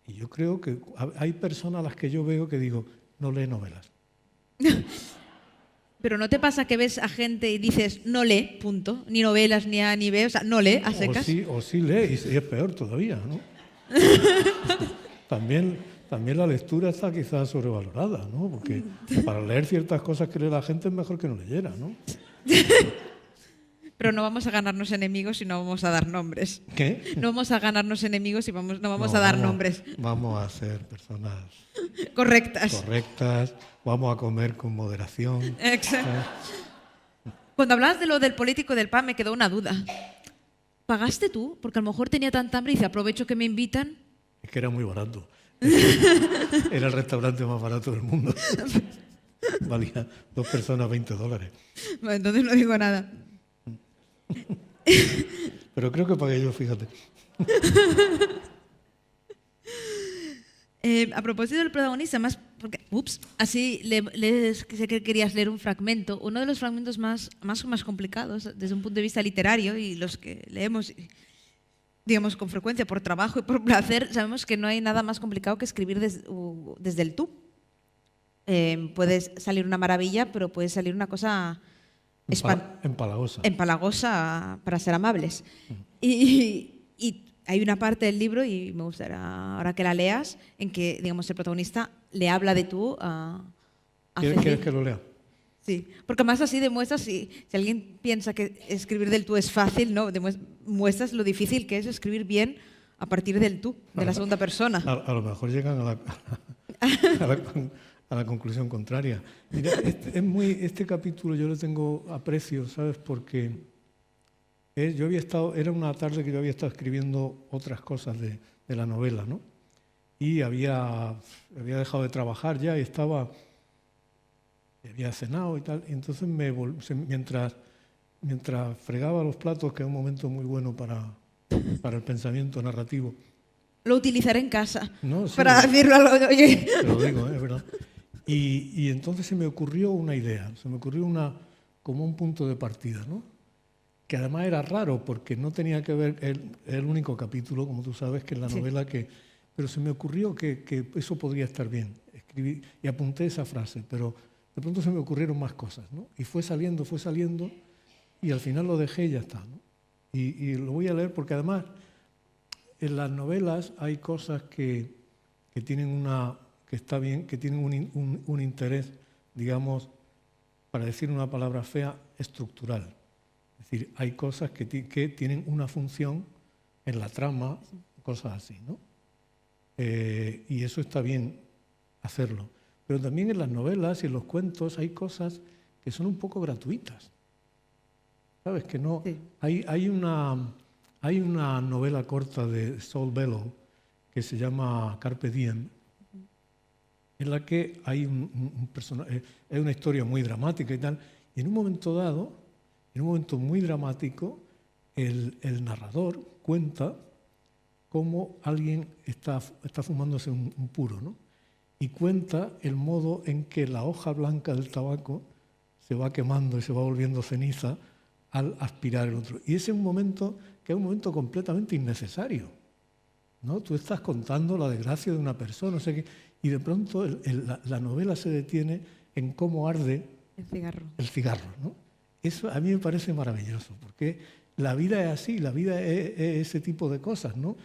Y yo creo que hay personas a las que yo veo que digo, no lee novelas. Pero ¿no te pasa que ves a gente y dices, no lee, punto, ni novelas, ni A, ni B, o sea, no lee a secas? O sí lee, y es peor todavía, ¿no? También la lectura está quizás sobrevalorada, ¿no? Porque para leer ciertas cosas que lee la gente es mejor que no leyera, ¿no? Pero no vamos a ganarnos enemigos y no vamos a dar nombres. ¿Qué? No vamos a ganarnos enemigos y no vamos a dar nombres. Vamos a ser personas correctas. Vamos a comer con moderación. Exacto. Cuando hablabas de lo del político del pan me quedó una duda. ¿Pagaste tú? Porque a lo mejor tenía tanta hambre y dice, aprovecho que me invitan. Es que era muy barato. Era el restaurante más barato del mundo. Valía 2 personas $20. Bueno, entonces no digo nada. Pero creo que pagué yo, fíjate. A propósito del protagonista, más porque, así sé que querías leer un fragmento. Uno de los fragmentos más complicados desde un punto de vista literario, y los que leemos, digamos, con frecuencia por trabajo y por placer, sabemos que no hay nada más complicado que escribir desde el tú. Puede salir una maravilla, pero puede salir una cosa empalagosa para ser amables. Y hay una parte del libro, y me gustaría ahora que la leas, en que, digamos, el protagonista le habla de tú a ¿Quieres que lo lea? Sí, porque además así demuestras, si alguien piensa que escribir del tú es fácil, ¿no? Muestras lo difícil que es escribir bien a partir del tú, de la segunda persona. A lo mejor llegan a la conclusión contraria. Mira, este capítulo yo le tengo aprecio, ¿sabes? Porque era una tarde que yo había estado escribiendo otras cosas de la novela, ¿no? Y había dejado de trabajar ya y había cenado y tal. Y entonces mientras fregaba los platos, que es un momento muy bueno para el pensamiento narrativo. Lo utilizaré en casa, no, sí, para decirlo a lo... Oye. Te lo digo, es verdad. Y entonces se me ocurrió una idea, como un punto de partida, ¿no? Que además era raro porque no tenía que ver, el único capítulo, como tú sabes, que es la novela pero se me ocurrió que eso podría estar bien. Escribí y apunté esa frase, pero de pronto se me ocurrieron más cosas, ¿no? Y fue saliendo, y al final lo dejé y ya está, ¿no? Y lo voy a leer porque además en las novelas hay cosas que tienen que está bien, que tienen un interés, digamos, para decir una palabra fea, estructural. Es decir, hay cosas que tienen una función en la trama, cosas así, ¿no? Y eso está bien hacerlo. Pero también en las novelas y en los cuentos hay cosas que son un poco gratuitas. ¿Sabes? Que no. Sí. Hay una novela corta de Saul Bellow que se llama Carpe Diem, en la que hay un personaje, es una historia muy dramática y tal, y en un momento dado, en un momento muy dramático, el narrador cuenta cómo alguien está fumándose un puro, ¿no? Y cuenta el modo en que la hoja blanca del tabaco se va quemando y se va volviendo ceniza al aspirar el otro. Y ese es un momento que es un momento completamente innecesario, ¿no? Tú estás contando la desgracia de una persona, no sé qué, y de pronto la novela se detiene en cómo arde el cigarro, ¿no? Eso a mí me parece maravilloso, porque la vida es así, la vida es ese tipo de cosas, ¿no?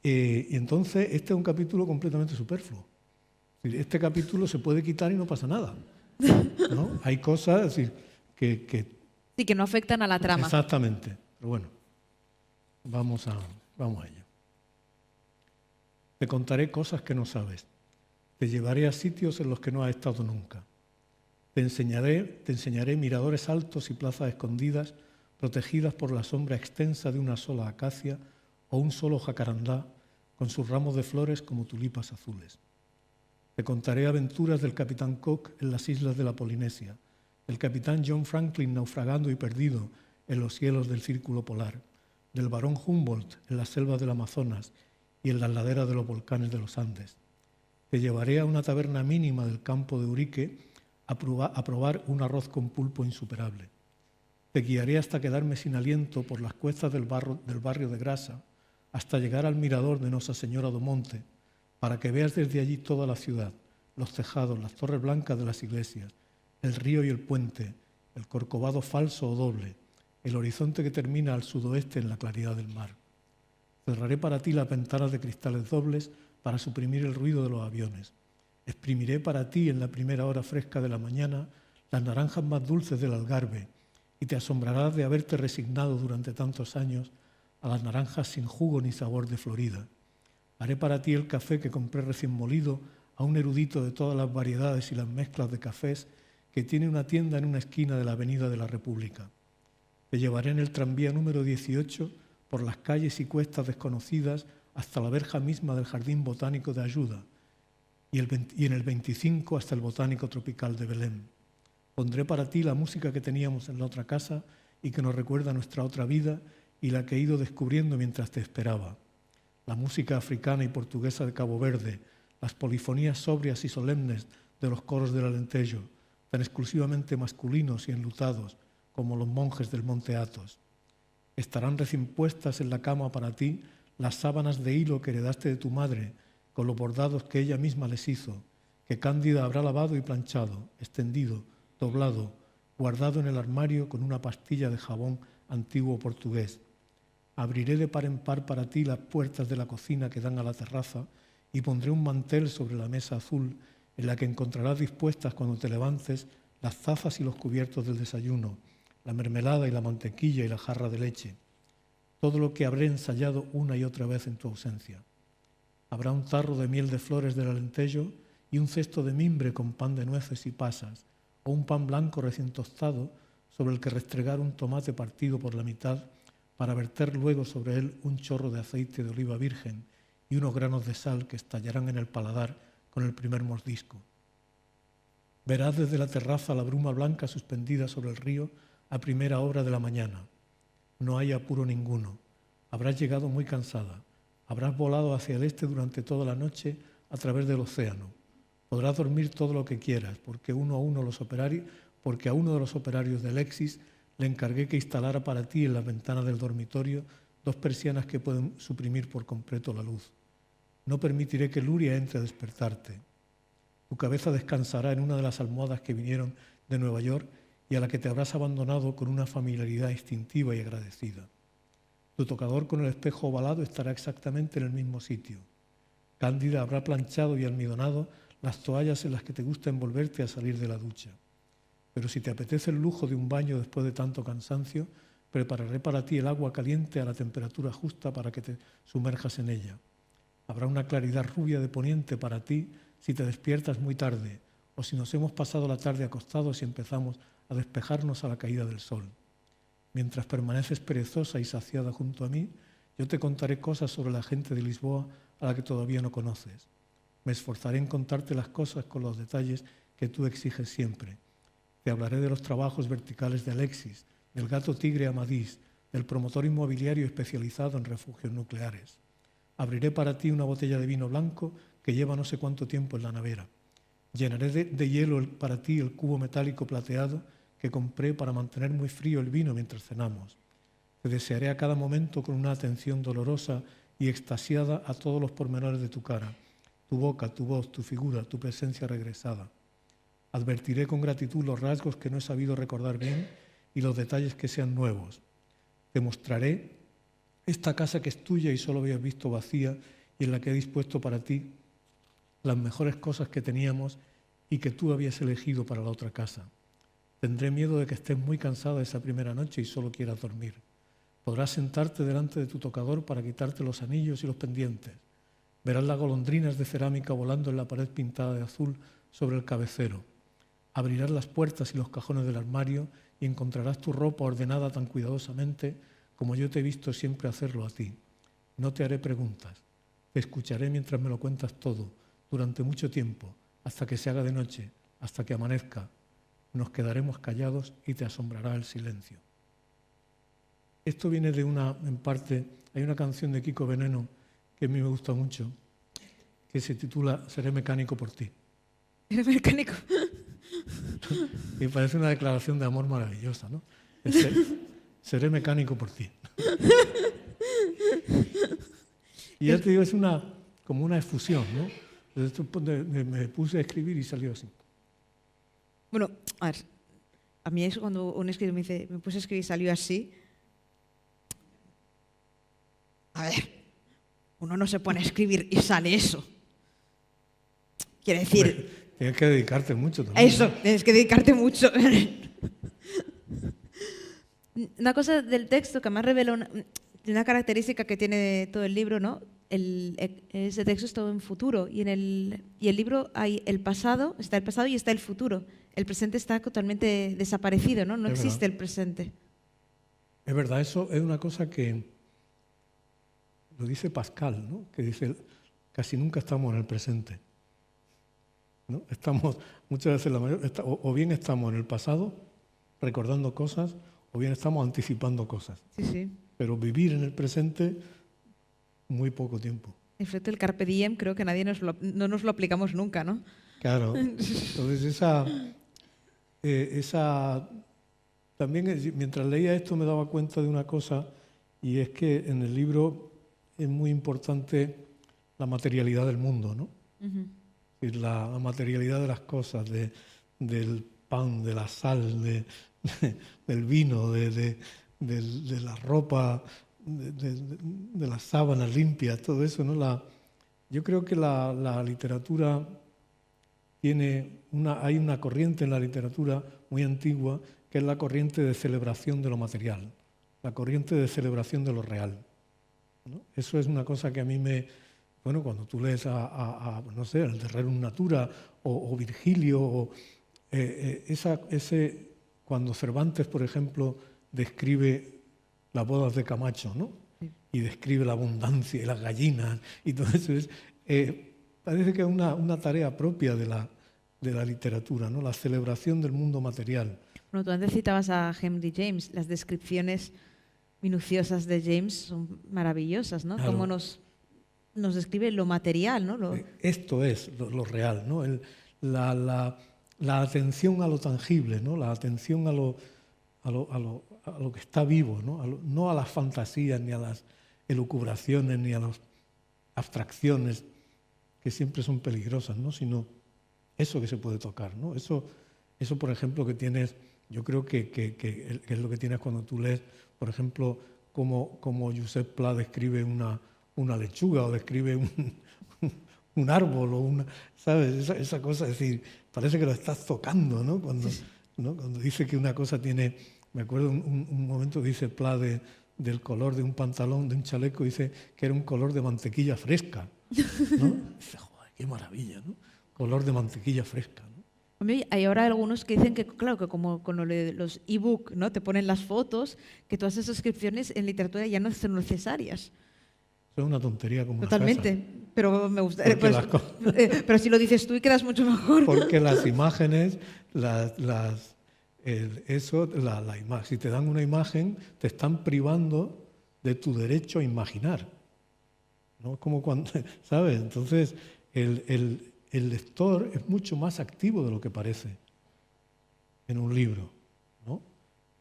Y entonces este es un capítulo completamente superfluo. Este capítulo se puede quitar y no pasa nada, ¿no? Hay cosas, es decir, que sí, que no afectan a la trama. Exactamente. Pero bueno, vamos a ello. Te contaré cosas que no sabes. Te llevaré a sitios en los que no has estado nunca. Te enseñaré miradores altos y plazas escondidas, protegidas por la sombra extensa de una sola acacia o un solo jacarandá, con sus ramos de flores como tulipas azules. Te contaré aventuras del capitán Cook en las islas de la Polinesia, del capitán John Franklin naufragando y perdido en los cielos del Círculo Polar, del barón Humboldt en las selvas del Amazonas y en las laderas de los volcanes de los Andes. Te llevaré a una taberna mínima del campo de Urique a probar un arroz con pulpo insuperable. Te guiaré hasta quedarme sin aliento por las cuestas del barrio de Grasa, hasta llegar al mirador de Nosa Señora do Monte, para que veas desde allí toda la ciudad, los tejados, las torres blancas de las iglesias, el río y el puente, el corcovado falso o doble, el horizonte que termina al sudoeste en la claridad del mar. Cerraré para ti las ventanas de cristales dobles para suprimir el ruido de los aviones. Exprimiré para ti en la primera hora fresca de la mañana las naranjas más dulces del Algarve y te asombrarás de haberte resignado durante tantos años a las naranjas sin jugo ni sabor de Florida. Haré para ti el café que compré recién molido a un erudito de todas las variedades y las mezclas de cafés que tiene una tienda en una esquina de la Avenida de la República. Te llevaré en el tranvía número 18 por las calles y cuestas desconocidas hasta la verja misma del Jardín Botánico de Ayuda y en el 25 hasta el Botánico Tropical de Belém. Pondré para ti la música que teníamos en la otra casa y que nos recuerda nuestra otra vida y la que he ido descubriendo mientras te esperaba. La música africana y portuguesa de Cabo Verde, las polifonías sobrias y solemnes de los coros del Alentejo, tan exclusivamente masculinos y enlutados como los monjes del Monte Athos. Estarán recién puestas en la cama para ti las sábanas de hilo que heredaste de tu madre, con los bordados que ella misma les hizo, que Cándida habrá lavado y planchado, extendido, doblado, guardado en el armario con una pastilla de jabón antiguo portugués. Abriré de par en par para ti las puertas de la cocina que dan a la terraza y pondré un mantel sobre la mesa azul en la que encontrarás dispuestas cuando te levantes las tazas y los cubiertos del desayuno, la mermelada y la mantequilla y la jarra de leche. Todo lo que habré ensayado una y otra vez en tu ausencia. Habrá un tarro de miel de flores del Alentejo y un cesto de mimbre con pan de nueces y pasas, o un pan blanco recién tostado sobre el que restregar un tomate partido por la mitad para verter luego sobre él un chorro de aceite de oliva virgen y unos granos de sal que estallarán en el paladar con el primer mordisco. Verás desde la terraza la bruma blanca suspendida sobre el río a primera hora de la mañana. No hay apuro ninguno. Habrás llegado muy cansada. Habrás volado hacia el este durante toda la noche a través del océano. Podrás dormir todo lo que quieras, porque a uno de los operarios del Lexis le encargué que instalara para ti en las ventanas del dormitorio 2 persianas que pueden suprimir por completo la luz. No permitiré que Luria entre a despertarte. Tu cabeza descansará en una de las almohadas que vinieron de Nueva York y a la que te habrás abandonado con una familiaridad instintiva y agradecida. Tu tocador con el espejo ovalado estará exactamente en el mismo sitio. Cándida habrá planchado y almidonado las toallas en las que te gusta envolverte a salir de la ducha. Pero si te apetece el lujo de un baño después de tanto cansancio, prepararé para ti el agua caliente a la temperatura justa para que te sumerjas en ella. Habrá una claridad rubia de poniente para ti si te despiertas muy tarde o si nos hemos pasado la tarde acostados y empezamos a despejarnos a la caída del sol. Mientras permaneces perezosa y saciada junto a mí, yo te contaré cosas sobre la gente de Lisboa a la que todavía no conoces. Me esforzaré en contarte las cosas con los detalles que tú exiges siempre. Te hablaré de los trabajos verticales de Alexis, del gato tigre Amadís, del promotor inmobiliario especializado en refugios nucleares. Abriré para ti una botella de vino blanco que lleva no sé cuánto tiempo en la nevera. Llenaré de hielo para ti el cubo metálico plateado que compré para mantener muy frío el vino mientras cenamos. Te desearé a cada momento con una atención dolorosa y extasiada a todos los pormenores de tu cara, tu boca, tu voz, tu figura, tu presencia regresada. Advertiré con gratitud los rasgos que no he sabido recordar bien y los detalles que sean nuevos. Te mostraré esta casa que es tuya y solo habías visto vacía y en la que he dispuesto para ti las mejores cosas que teníamos y que tú habías elegido para la otra casa. Tendré miedo de que estés muy cansada esa primera noche y solo quieras dormir. Podrás sentarte delante de tu tocador para quitarte los anillos y los pendientes. Verás las golondrinas de cerámica volando en la pared pintada de azul sobre el cabecero. Abrirás las puertas y los cajones del armario y encontrarás tu ropa ordenada tan cuidadosamente como yo te he visto siempre hacerlo a ti. No te haré preguntas. Te escucharé mientras me lo cuentas todo, durante mucho tiempo, hasta que se haga de noche, hasta que amanezca. Nos quedaremos callados y te asombrará el silencio. Esto viene de en parte, hay una canción de Kiko Veneno que a mí me gusta mucho, que se titula Seré mecánico por ti. ¿Eres mecánico? Y parece una declaración de amor maravillosa, ¿no? Seré mecánico por ti. Y ya te digo, es como una efusión, ¿no? Entonces me puse a escribir y salió así. Bueno, a ver, a mí es cuando un escritor me dice, me puse a escribir y salió así. A ver, uno no se pone a escribir y sale eso. Quiere decir... Hombre, tienes que dedicarte mucho también. Eso, tienes que dedicarte mucho. Una cosa del texto que más revela una característica que tiene todo el libro, ¿no? Ese texto es todo en futuro y en el libro hay el pasado y está el futuro. El presente está totalmente desaparecido, ¿no? No existe el presente. Es verdad, eso es una cosa que lo dice Pascal, ¿no? Que dice, casi nunca estamos en el presente, ¿no? Estamos muchas veces, o bien estamos en el pasado recordando cosas, o bien estamos anticipando cosas. Sí, sí. Pero vivir en el presente, muy poco tiempo. En efecto, el carpe diem creo que nadie no nos lo aplicamos nunca, ¿no? Claro. Entonces también mientras leía esto me daba cuenta de una cosa, y es que en el libro es muy importante la materialidad del mundo, ¿no? Uh-huh. Es la materialidad de las cosas, del pan, de la sal, del vino, de la ropa, de las sábanas limpias, todo eso, ¿no? Yo creo que la literatura hay una corriente en la literatura muy antigua que es la corriente de celebración de lo material, la corriente de celebración de lo real, ¿no? Eso es una cosa que a mí cuando tú lees no sé, el de Rerum Natura o Virgilio, cuando Cervantes, por ejemplo, describe las bodas de Camacho, ¿no? Sí. Y describe la abundancia y las gallinas y todo eso, parece que es una tarea propia de la literatura, ¿no? La celebración del mundo material. Bueno, tú antes citabas a Henry James, las descripciones minuciosas de James son maravillosas, ¿no? Claro. Cómo nos describe lo material, ¿no? Esto es lo real, ¿no? La atención a lo tangible, ¿no? La atención a lo que está vivo, ¿no? No a las fantasías, ni a las elucubraciones, ni a las abstracciones, que siempre son peligrosas, ¿no? Sino eso que se puede tocar, ¿no? Eso por ejemplo, que tienes, yo creo que es lo que tienes cuando tú lees, por ejemplo, como Josep Pla describe una lechuga o describe un árbol o ¿sabes? Esa cosa, es decir, parece que lo estás tocando, ¿no? Cuando dice que una cosa tiene, me acuerdo un momento dice Pla del color de un pantalón, de un chaleco, dice que era un color de mantequilla fresca, ¿no? Dice, joder, qué maravilla, ¿no? Color de mantequilla fresca, ¿no? Hay ahora algunos que dicen que, claro, que como con los e-book, ¿no? Te ponen las fotos, que todas esas descripciones en literatura ya no son necesarias. Eso es una tontería como totalmente. Una casa. pero me gusta. Porque Pero si lo dices tú y quedas mucho mejor. Porque las imágenes, si te dan una imagen, te están privando de tu derecho a imaginar, ¿no? Como cuando, ¿sabes? Entonces, el lector es mucho más activo de lo que parece en un libro, ¿no?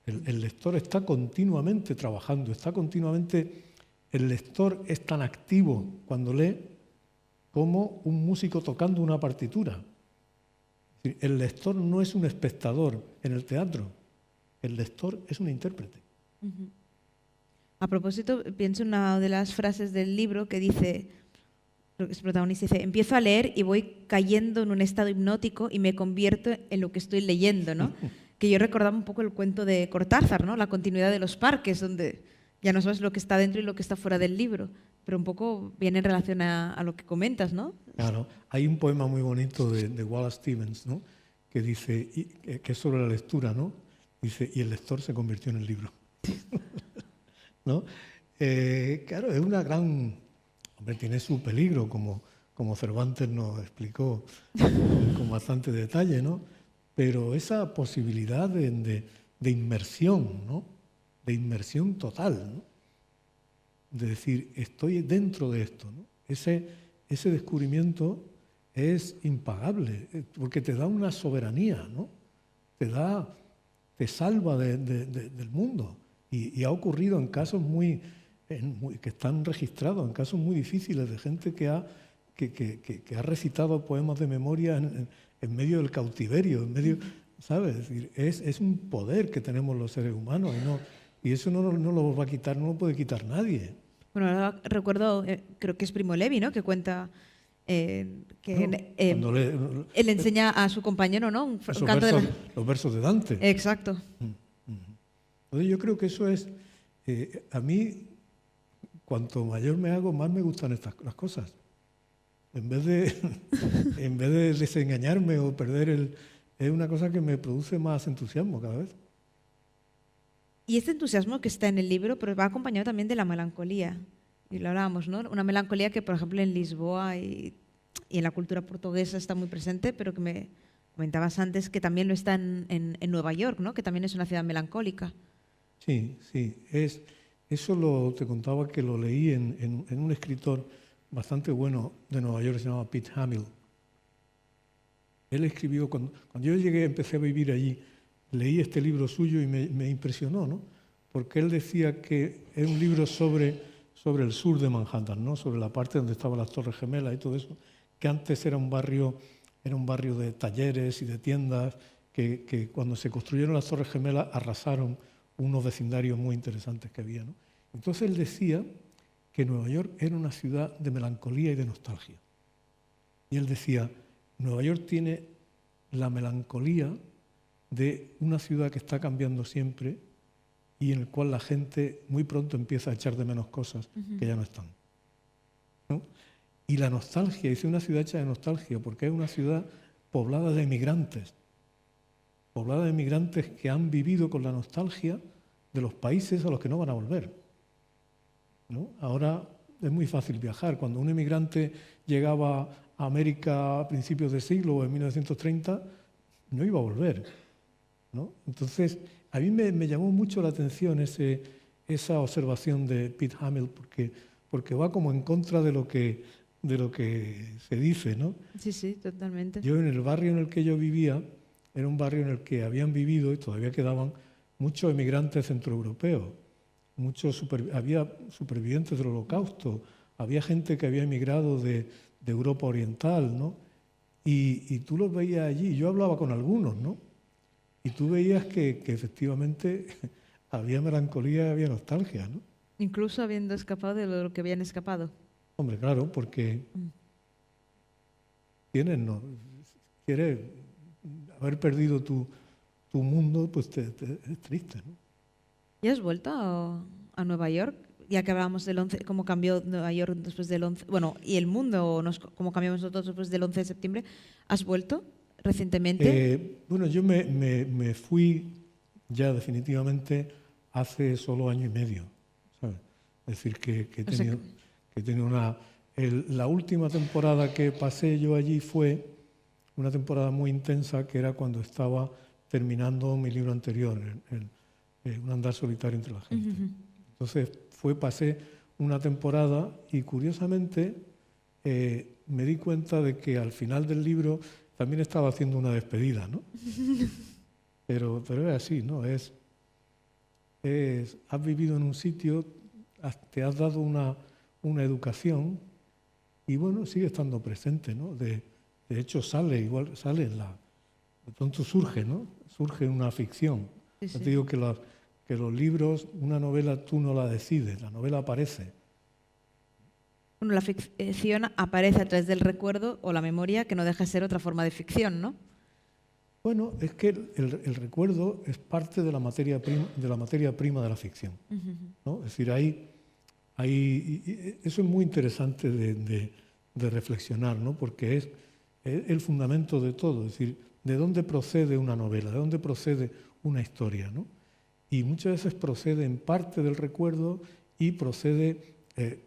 El lector está continuamente trabajando, el lector es tan activo cuando lee como un músico tocando una partitura. El lector no es un espectador en el teatro, el lector es un intérprete. Uh-huh. A propósito, pienso en una de las frases del libro que dice, creo que es protagonista, dice: empiezo a leer y voy cayendo en un estado hipnótico y me convierto en lo que estoy leyendo, ¿no? Que yo recordaba un poco el cuento de Cortázar, ¿no? La continuidad de los parques, donde ya no sabes lo que está dentro y lo que está fuera del libro, pero un poco viene en relación a lo que comentas, ¿no? Claro, hay un poema muy bonito de Wallace Stevens, ¿no? Que dice, que es sobre la lectura, ¿no? Dice, y el lector se convirtió en el libro. ¿No? Claro, es una gran... Hombre, tiene su peligro, como Cervantes nos explicó con bastante detalle, ¿no? Pero esa posibilidad de inmersión, ¿no? De inmersión total, ¿no? De decir, estoy dentro de esto, ¿no? Ese descubrimiento es impagable, porque te da una soberanía, ¿no? Te salva del mundo. Y ha ocurrido en casos que están registrados, en casos muy difíciles, de gente que ha recitado poemas de memoria en medio del cautiverio, ¿sabes? Es decir, es un poder que tenemos los seres humanos y eso no lo va a quitar, no lo puede quitar nadie. Bueno, ahora recuerdo, creo que es Primo Levi, ¿no? Que cuenta él le enseña a su compañero, ¿no? Los versos de Dante. Exacto. Entonces yo creo que eso es, a mí, cuanto mayor me hago, más me gustan las cosas. En vez de desengañarme o perder es una cosa que me produce más entusiasmo cada vez. Y este entusiasmo que está en el libro, pero va acompañado también de la melancolía. Y lo hablábamos, ¿no? Una melancolía que, por ejemplo, en Lisboa y en la cultura portuguesa está muy presente, pero que me comentabas antes que también lo está en Nueva York, ¿no? Que también es una ciudad melancólica. Sí. Eso te contaba que lo leí en un escritor bastante bueno de Nueva York, se llama Pete Hamill. Él escribió, cuando yo empecé a vivir allí, leí este libro suyo y me impresionó, ¿no? Porque él decía que es un libro sobre el sur de Manhattan, ¿no? Sobre la parte donde estaban las Torres Gemelas y todo eso, que antes era un barrio de talleres y de tiendas, que cuando se construyeron las Torres Gemelas arrasaron unos vecindarios muy interesantes que había, ¿no? Entonces él decía que Nueva York era una ciudad de melancolía y de nostalgia. Y él decía, Nueva York tiene la melancolía de una ciudad que está cambiando siempre y en el cual la gente muy pronto empieza a echar de menos cosas que ya no están, ¿no? Y la nostalgia, dice, una ciudad hecha de nostalgia, porque es una ciudad poblada de emigrantes que han vivido con la nostalgia de los países a los que no van a volver, ¿no? Ahora es muy fácil viajar. Cuando un emigrante llegaba a América a principios del siglo o en 1930, no iba a volver, ¿no? Entonces, a mí me llamó mucho la atención esa observación de Pete Hamill, porque va como en contra de lo que se dice, ¿no? Sí, totalmente. Yo en el barrio en el que yo vivía, era un barrio en el que habían vivido y todavía quedaban muchos emigrantes centroeuropeos, había supervivientes del Holocausto, había gente que había emigrado de Europa Oriental, ¿no? Y tú los veías allí, yo hablaba con algunos, ¿no? Y tú veías que efectivamente había melancolía y había nostalgia, ¿no? Incluso habiendo escapado de lo que habían escapado. Hombre, claro, porque quieres haber perdido tu mundo, pues es triste, ¿no? ¿Y has vuelto a Nueva York? Ya que hablábamos del 11, cómo cambió Nueva York después del 11, bueno, y el mundo, cómo cambiamos nosotros después del 11 de septiembre. ¿Has vuelto recientemente? Bueno, yo me fui ya definitivamente hace solo año y medio, ¿sabes? Es decir, que he tenido La última temporada que pasé yo allí fue una temporada muy intensa, que era cuando estaba terminando mi libro anterior, Un andar solitario entre la gente. Entonces pasé una temporada y curiosamente me di cuenta de que al final del libro también estaba haciendo una despedida, ¿no? Pero es así, ¿no? Has vivido en un sitio, te has dado una educación y bueno, sigue estando presente, ¿no? De hecho sale de pronto surge, ¿no? Surge una ficción. Sí, sí. Yo te digo que los libros, una novela tú no la decides, la novela aparece. Bueno, la ficción aparece a través del recuerdo o la memoria, que no deja de ser otra forma de ficción, ¿no? Bueno, es que el recuerdo es parte de la materia prima de la ficción, ¿no? Es decir, eso es muy interesante de reflexionar, ¿no? Porque es el fundamento de todo. Es decir, ¿de dónde procede una novela? ¿De dónde procede una historia, ¿no? Y muchas veces procede en parte del recuerdo y procede,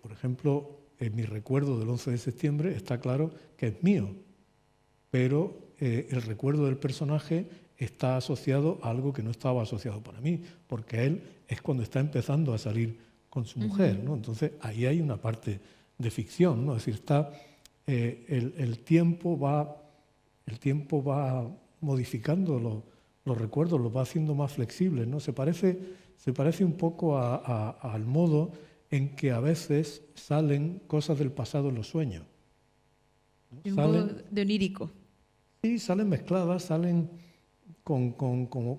por ejemplo, en mi recuerdo del 11 de septiembre está claro que es mío, pero el recuerdo del personaje está asociado a algo que no estaba asociado para mí, porque él es cuando está empezando a salir con su mujer, ¿no? Entonces ahí hay una parte de ficción, ¿no? Es decir, el tiempo va modificando los recuerdos, los va haciendo más flexibles, ¿no? Se parece un poco al modo en que a veces salen cosas del pasado en los sueños. Un modo de onírico. Sí, salen mezcladas, salen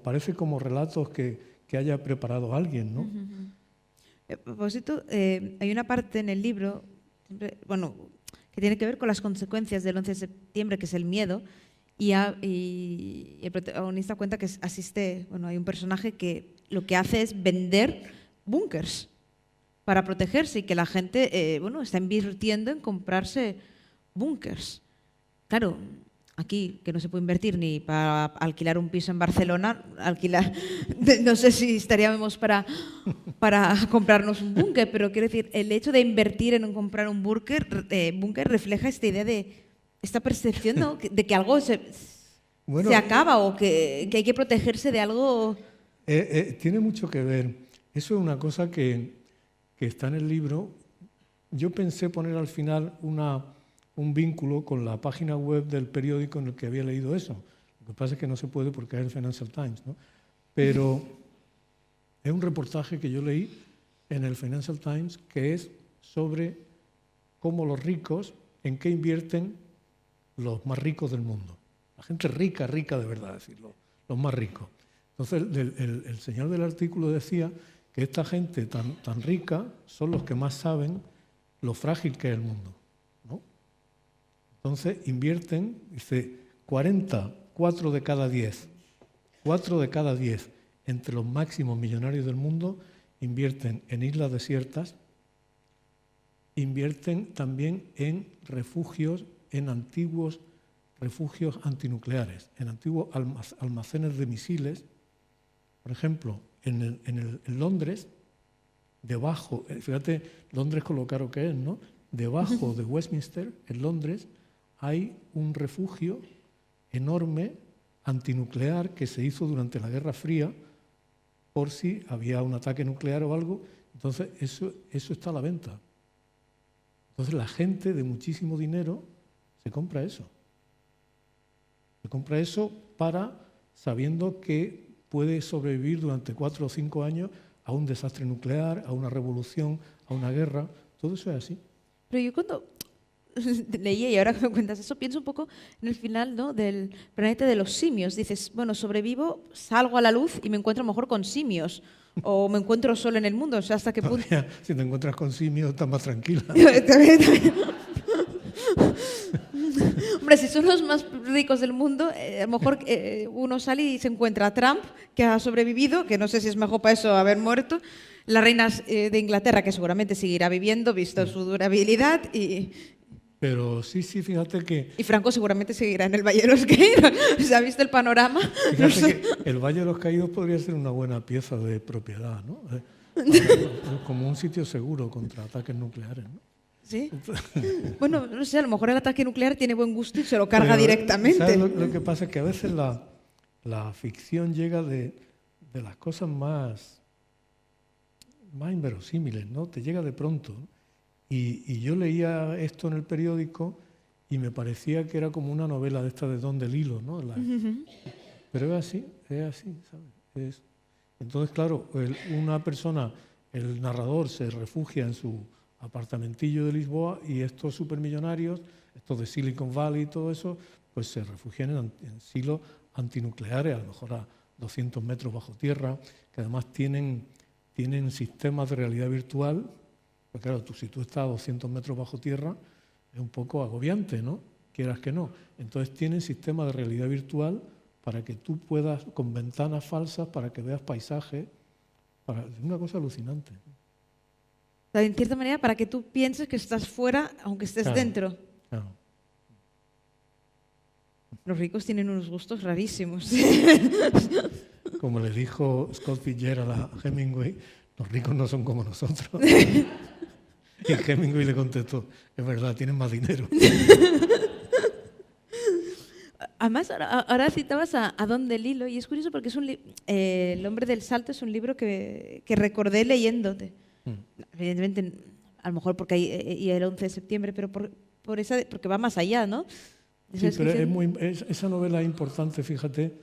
parece como relatos que haya preparado alguien, ¿no? A propósito, hay una parte en el libro, que tiene que ver con las consecuencias del 11 de septiembre, que es el miedo, y el protagonista cuenta que hay un personaje que lo que hace es vender búnkers para protegerse y que la gente está invirtiendo en comprarse búnkers. Claro, aquí que no se puede invertir ni para alquilar un piso en Barcelona, no sé si estaríamos para comprarnos un búnker, pero quiero decir, el hecho de invertir en comprar un búnker refleja esta idea de esta percepción, ¿no? de que algo se acaba o que hay que protegerse de algo. Tiene mucho que ver. Eso es una cosa que está en el libro. Yo pensé poner al final un vínculo con la página web del periódico en el que había leído eso. Lo que pasa es que no se puede porque es el Financial Times, ¿no? Pero es un reportaje que yo leí en el Financial Times que es sobre cómo los ricos, en qué invierten los más ricos del mundo. La gente rica de verdad, es decir, los más ricos. Entonces el señor del artículo decía que esta gente tan rica son los que más saben lo frágil que es el mundo, ¿no? Entonces invierten, dice, 4 de cada 10 entre los máximos millonarios del mundo invierten en islas desiertas, invierten también en refugios, en antiguos refugios antinucleares, en antiguos almacenes de misiles. Por ejemplo, en Londres, debajo, fíjate Londres con lo caro que es, ¿no? Debajo de Westminster, en Londres, hay un refugio enorme antinuclear que se hizo durante la Guerra Fría por si había un ataque nuclear o algo. Entonces, eso está a la venta. Entonces, la gente de muchísimo dinero se compra eso. Se compra eso sabiendo que puede sobrevivir durante 4 o 5 años a un desastre nuclear, a una revolución, a una guerra. Todo eso es así. Pero yo cuando leía, y ahora que me cuentas eso, pienso un poco en el final, ¿no?, del planeta de los simios. Dices, bueno, sobrevivo, salgo a la luz y me encuentro a lo mejor con simios. O me encuentro solo en el mundo. O sea, ¿hasta qué punto? Si te encuentras con simios, estás más tranquila. También. Hombre, si son los más ricos del mundo, a lo mejor uno sale y se encuentra a Trump, que ha sobrevivido, que no sé si es mejor para eso haber muerto, la reina de Inglaterra, que seguramente seguirá viviendo, visto su durabilidad, Pero sí, fíjate que... Y Franco seguramente seguirá en el Valle de los Caídos. ¿Se ha visto el panorama? Fíjate que el Valle de los Caídos podría ser una buena pieza de propiedad, ¿no? Como un sitio seguro contra ataques nucleares, ¿no? ¿Sí? Bueno, no sé, a lo mejor el ataque nuclear tiene buen gusto y se lo carga directamente. ¿Sabes lo que pasa? Es que a veces la ficción llega de las cosas más inverosímiles, ¿no? Te llega de pronto. Y yo leía esto en el periódico y me parecía que era como una novela de esta de Don DeLillo, ¿no? Pero es así, ¿sabes? Entonces, claro, una persona, el narrador se refugia en su apartamentillo de Lisboa y estos supermillonarios, estos de Silicon Valley y todo eso, pues se refugian en silos antinucleares, a lo mejor a 200 metros bajo tierra, que además tienen sistemas de realidad virtual. Pues claro, si tú estás a 200 metros bajo tierra, es un poco agobiante, ¿no? Quieras que no. Entonces tienen sistemas de realidad virtual para que tú puedas, con ventanas falsas, para que veas paisajes. Es una cosa alucinante. En cierta manera, para que tú pienses que estás fuera, aunque estés dentro. Claro. Los ricos tienen unos gustos rarísimos. Como le dijo Scott Fitzgerald a Hemingway, los ricos no son como nosotros. Y Hemingway le contestó, es verdad, tienen más dinero. Además, ahora citabas a Don DeLillo y es curioso porque es El hombre del salto es un libro que recordé leyéndote. Evidentemente, a lo mejor porque hay el 11 de septiembre, pero porque va más allá, ¿no? Sí, pero esa novela es importante, fíjate,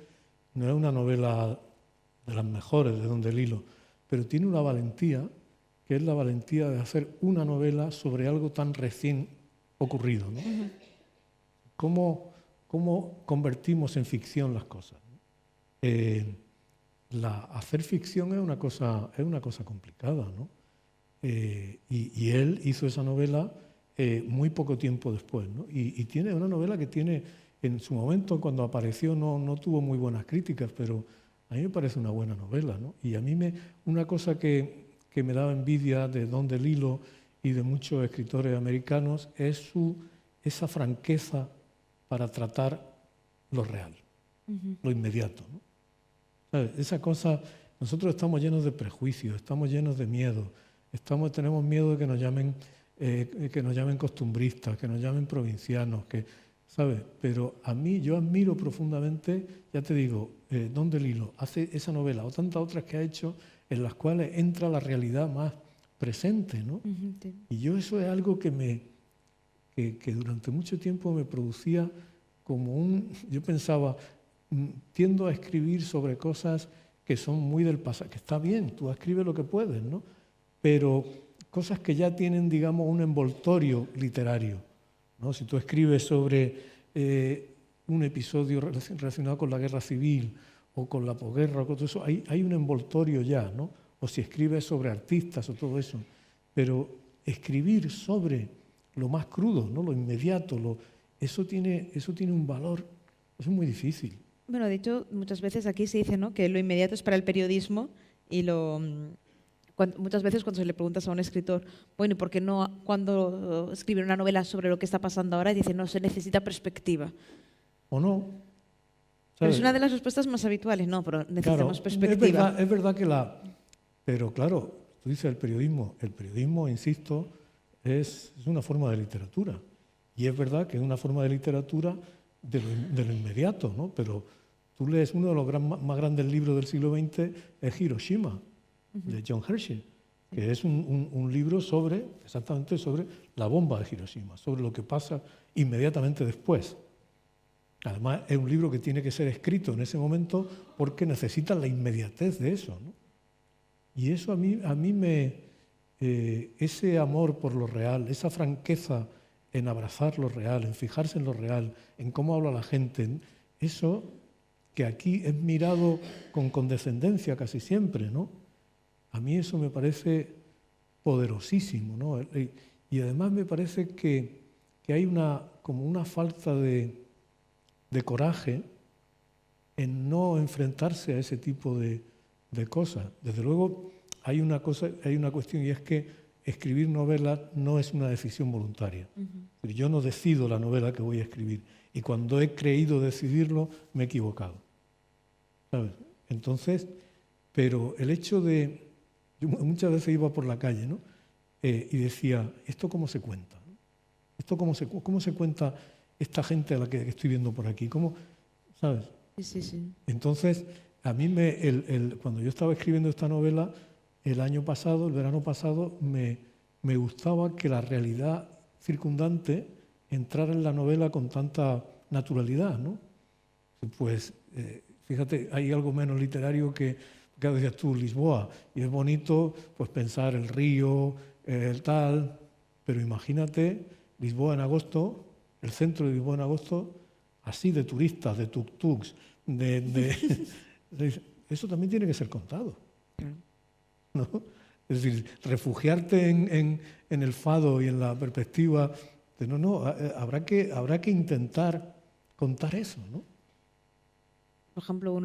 no es una novela de las mejores de Don DeLillo, pero tiene una valentía, que es la valentía de hacer una novela sobre algo tan recién ocurrido, ¿no? ¿Cómo convertimos en ficción las cosas? Hacer ficción es una cosa complicada, ¿no? Y él hizo esa novela muy poco tiempo después, ¿no? Y tiene una novela que tiene, en su momento cuando apareció no tuvo muy buenas críticas, pero a mí me parece una buena novela, ¿no? Y a mí una cosa que me daba envidia de Don DeLillo y de muchos escritores americanos es esa franqueza para tratar lo real, lo inmediato, ¿no? ¿Sabes? Esa cosa, nosotros estamos llenos de prejuicios, estamos llenos de miedo, tenemos miedo de que nos llamen costumbristas, que nos llamen provincianos, ¿sabes? Pero yo admiro profundamente, ya te digo, Don DeLillo hace esa novela o tantas otras que ha hecho en las cuales entra la realidad más presente, ¿no? Sí. Y yo eso es algo que durante mucho tiempo me producía yo pensaba, tiendo a escribir sobre cosas que son muy del pasado, que está bien, tú escribes lo que puedes, ¿no? Pero cosas que ya tienen, digamos, un envoltorio literario, ¿no? Si tú escribes sobre un episodio relacionado con la guerra civil o con la posguerra o con todo eso, hay un envoltorio ya, ¿no? O si escribes sobre artistas o todo eso. Pero escribir sobre lo más crudo, ¿no? Lo inmediato, eso tiene un valor, eso es muy difícil. Bueno, de hecho, muchas veces aquí se dice, ¿no?, que lo inmediato es para el periodismo y muchas veces cuando se le preguntas a un escritor, bueno, ¿y por qué no cuando escribe una novela sobre lo que está pasando ahora? Dice, no, se necesita perspectiva. ¿O no? Pero es una de las respuestas más habituales, no, pero necesitamos perspectiva. Es verdad que pero claro, tú dices el periodismo, insisto, es una forma de literatura. Y es verdad que es una forma de literatura de lo inmediato, ¿no? Pero tú lees uno de los más grandes libros del siglo XX, es Hiroshima, de John Hershey, que es un libro exactamente sobre la bomba de Hiroshima, sobre lo que pasa inmediatamente después. Además, es un libro que tiene que ser escrito en ese momento porque necesita la inmediatez de eso, ¿no? Y eso a mí ese amor por lo real, esa franqueza en abrazar lo real, en fijarse en lo real, en cómo habla la gente, eso que aquí es mirado con condescendencia casi siempre, ¿no? A mí eso me parece poderosísimo, ¿no? Y además me parece que hay como una falta de coraje en no enfrentarse a ese tipo de cosas. Desde luego hay una cuestión, y es que escribir novelas no es una decisión voluntaria. Yo no decido la novela que voy a escribir, y cuando he creído decidirlo me he equivocado, ¿sabes? Entonces, pero el hecho yo muchas veces iba por la calle, ¿no? y decía, ¿esto cómo se cuenta? ¿Esto cómo se cuenta esta gente a la que estoy viendo por aquí? ¿Cómo, sabes? Sí. Entonces, a mí cuando yo estaba escribiendo esta novela, el verano pasado, me gustaba que la realidad circundante entrara en la novela con tanta naturalidad, ¿no? Pues, fíjate, hay algo menos literario que decías tú, Lisboa, y es bonito pues pensar el río, el tal, pero imagínate Lisboa en agosto, el centro de Lisboa en agosto, así de turistas, de tuk-tuks, eso también tiene que ser contado, ¿no? Es decir, refugiarte en el fado y en la perspectiva de habrá que intentar contar eso, ¿no? Por ejemplo,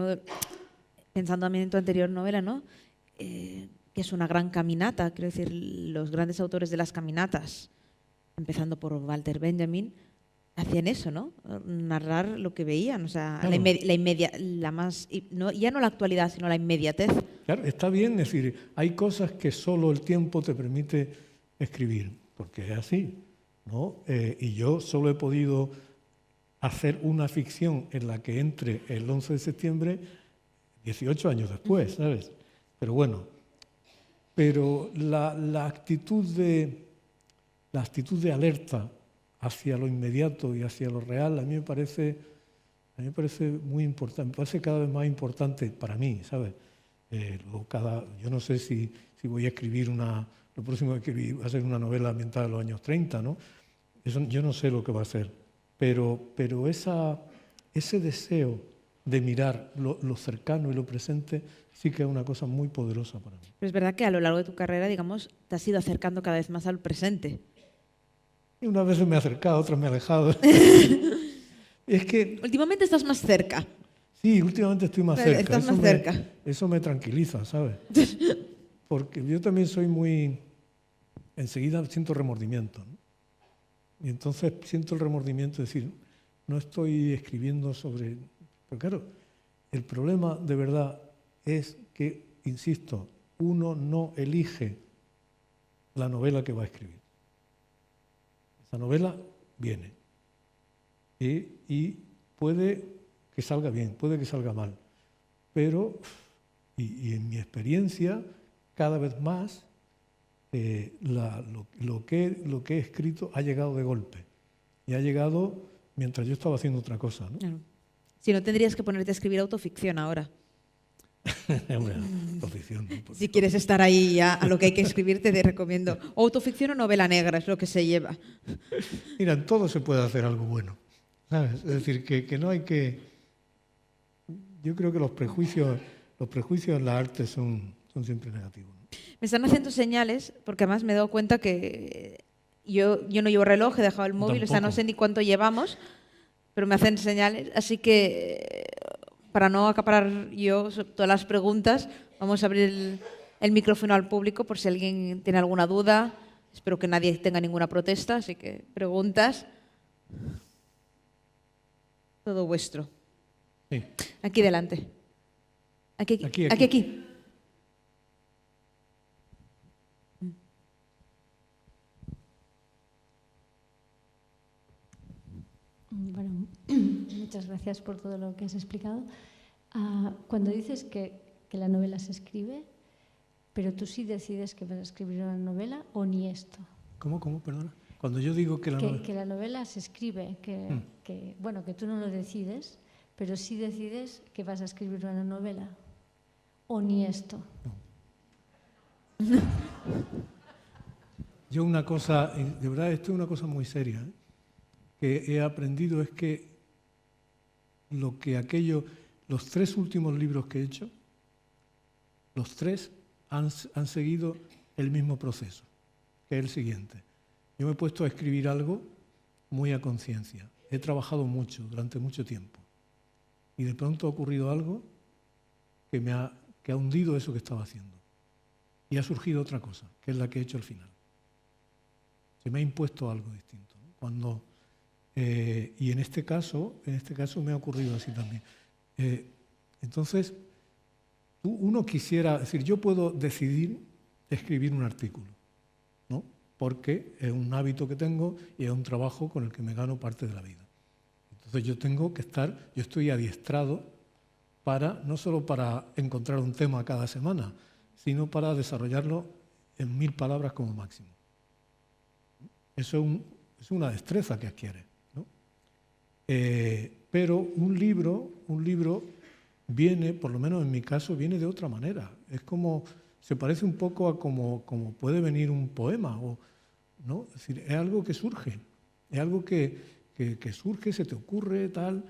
pensando también en tu anterior novela, ¿no? Que es una gran caminata, quiero decir, los grandes autores de las caminatas, empezando por Walter Benjamin, hacían eso, ¿no? Narrar lo que veían, o sea, claro. Ya no la actualidad, sino la inmediatez. Claro, está bien, es decir, hay cosas que solo el tiempo te permite escribir, porque es así, ¿no? Y yo solo he podido hacer una ficción en la que entre el 11 de septiembre 18 años después, ¿sabes? Pero bueno, la actitud de alerta hacia lo inmediato y hacia lo real a mí me parece muy importante, me parece cada vez más importante para mí, ¿sabes? Yo no sé si voy a escribir lo próximo que escribir va a ser una novela ambientada en los años 30, ¿no? Eso, yo no sé lo que va a ser, pero ese deseo de mirar lo cercano y lo presente sí que es una cosa muy poderosa para mí. Pero es verdad que a lo largo de tu carrera, digamos, te has ido acercando cada vez más al presente. Y unas veces me he acercado, otras me he alejado. Es que... Últimamente estás más cerca. Sí, últimamente estoy más cerca. Estás más cerca. Eso me tranquiliza, ¿sabes? Porque yo también soy enseguida siento remordimiento, ¿no? Y entonces siento el remordimiento de decir, no estoy escribiendo sobre... Pero claro, el problema de verdad es que, insisto, uno no elige la novela que va a escribir. Esa novela viene y puede que salga bien, puede que salga mal, pero, y en mi experiencia, cada vez más lo que he escrito ha llegado de golpe y ha llegado mientras yo estaba haciendo otra cosa, ¿no? Claro. Si no, tendrías que ponerte a escribir autoficción ahora. Autoficción, ¿no? Si quieres estar ahí ya a lo que hay que escribir, te recomiendo. O autoficción o novela negra, es lo que se lleva. Mira, en todo se puede hacer algo bueno, ¿sabes? Es decir, que no hay que... Yo creo que los prejuicios en la arte son siempre negativos, ¿no? Me están haciendo señales, porque además me he dado cuenta que yo no llevo reloj, he dejado el móvil, o sea, no sé ni cuánto llevamos, pero me hacen señales, así que para no acaparar yo todas las preguntas, vamos a abrir el micrófono al público por si alguien tiene alguna duda. Espero que nadie tenga ninguna protesta, así que preguntas. Todo vuestro. Sí. Aquí delante. Aquí. Bueno, muchas gracias por todo lo que has explicado. Cuando dices que la novela se escribe, pero tú sí decides que vas a escribir una novela o ni esto. ¿Cómo? Perdona. Cuando yo digo que la novela se escribe, que tú no lo decides, pero sí decides que vas a escribir una novela o ni esto. No. Yo una cosa, de verdad esto es una cosa muy seria, que he aprendido es que los 3 últimos libros que he hecho, los 3 han seguido el mismo proceso, que es el siguiente. Yo me he puesto a escribir algo muy a conciencia. He trabajado mucho, durante mucho tiempo. Y de pronto ha ocurrido algo que ha hundido eso que estaba haciendo. Y ha surgido otra cosa, que es la que he hecho al final. Se me ha impuesto algo distinto, ¿no? Y en este caso me ha ocurrido así también. Entonces, uno quisiera decir, yo puedo decidir escribir un artículo, ¿no? porque es un hábito que tengo y es un trabajo con el que me gano parte de la vida. Entonces yo estoy adiestrado no solo para encontrar un tema cada semana, sino para desarrollarlo en 1000 palabras como máximo. Eso es una destreza que adquiere, ¿no? Pero un libro viene, por lo menos en mi caso, viene de otra manera. Es como, se parece un poco a como puede venir un poema, ¿no? Es decir, es algo que surge, es algo que surge, se te ocurre, tal,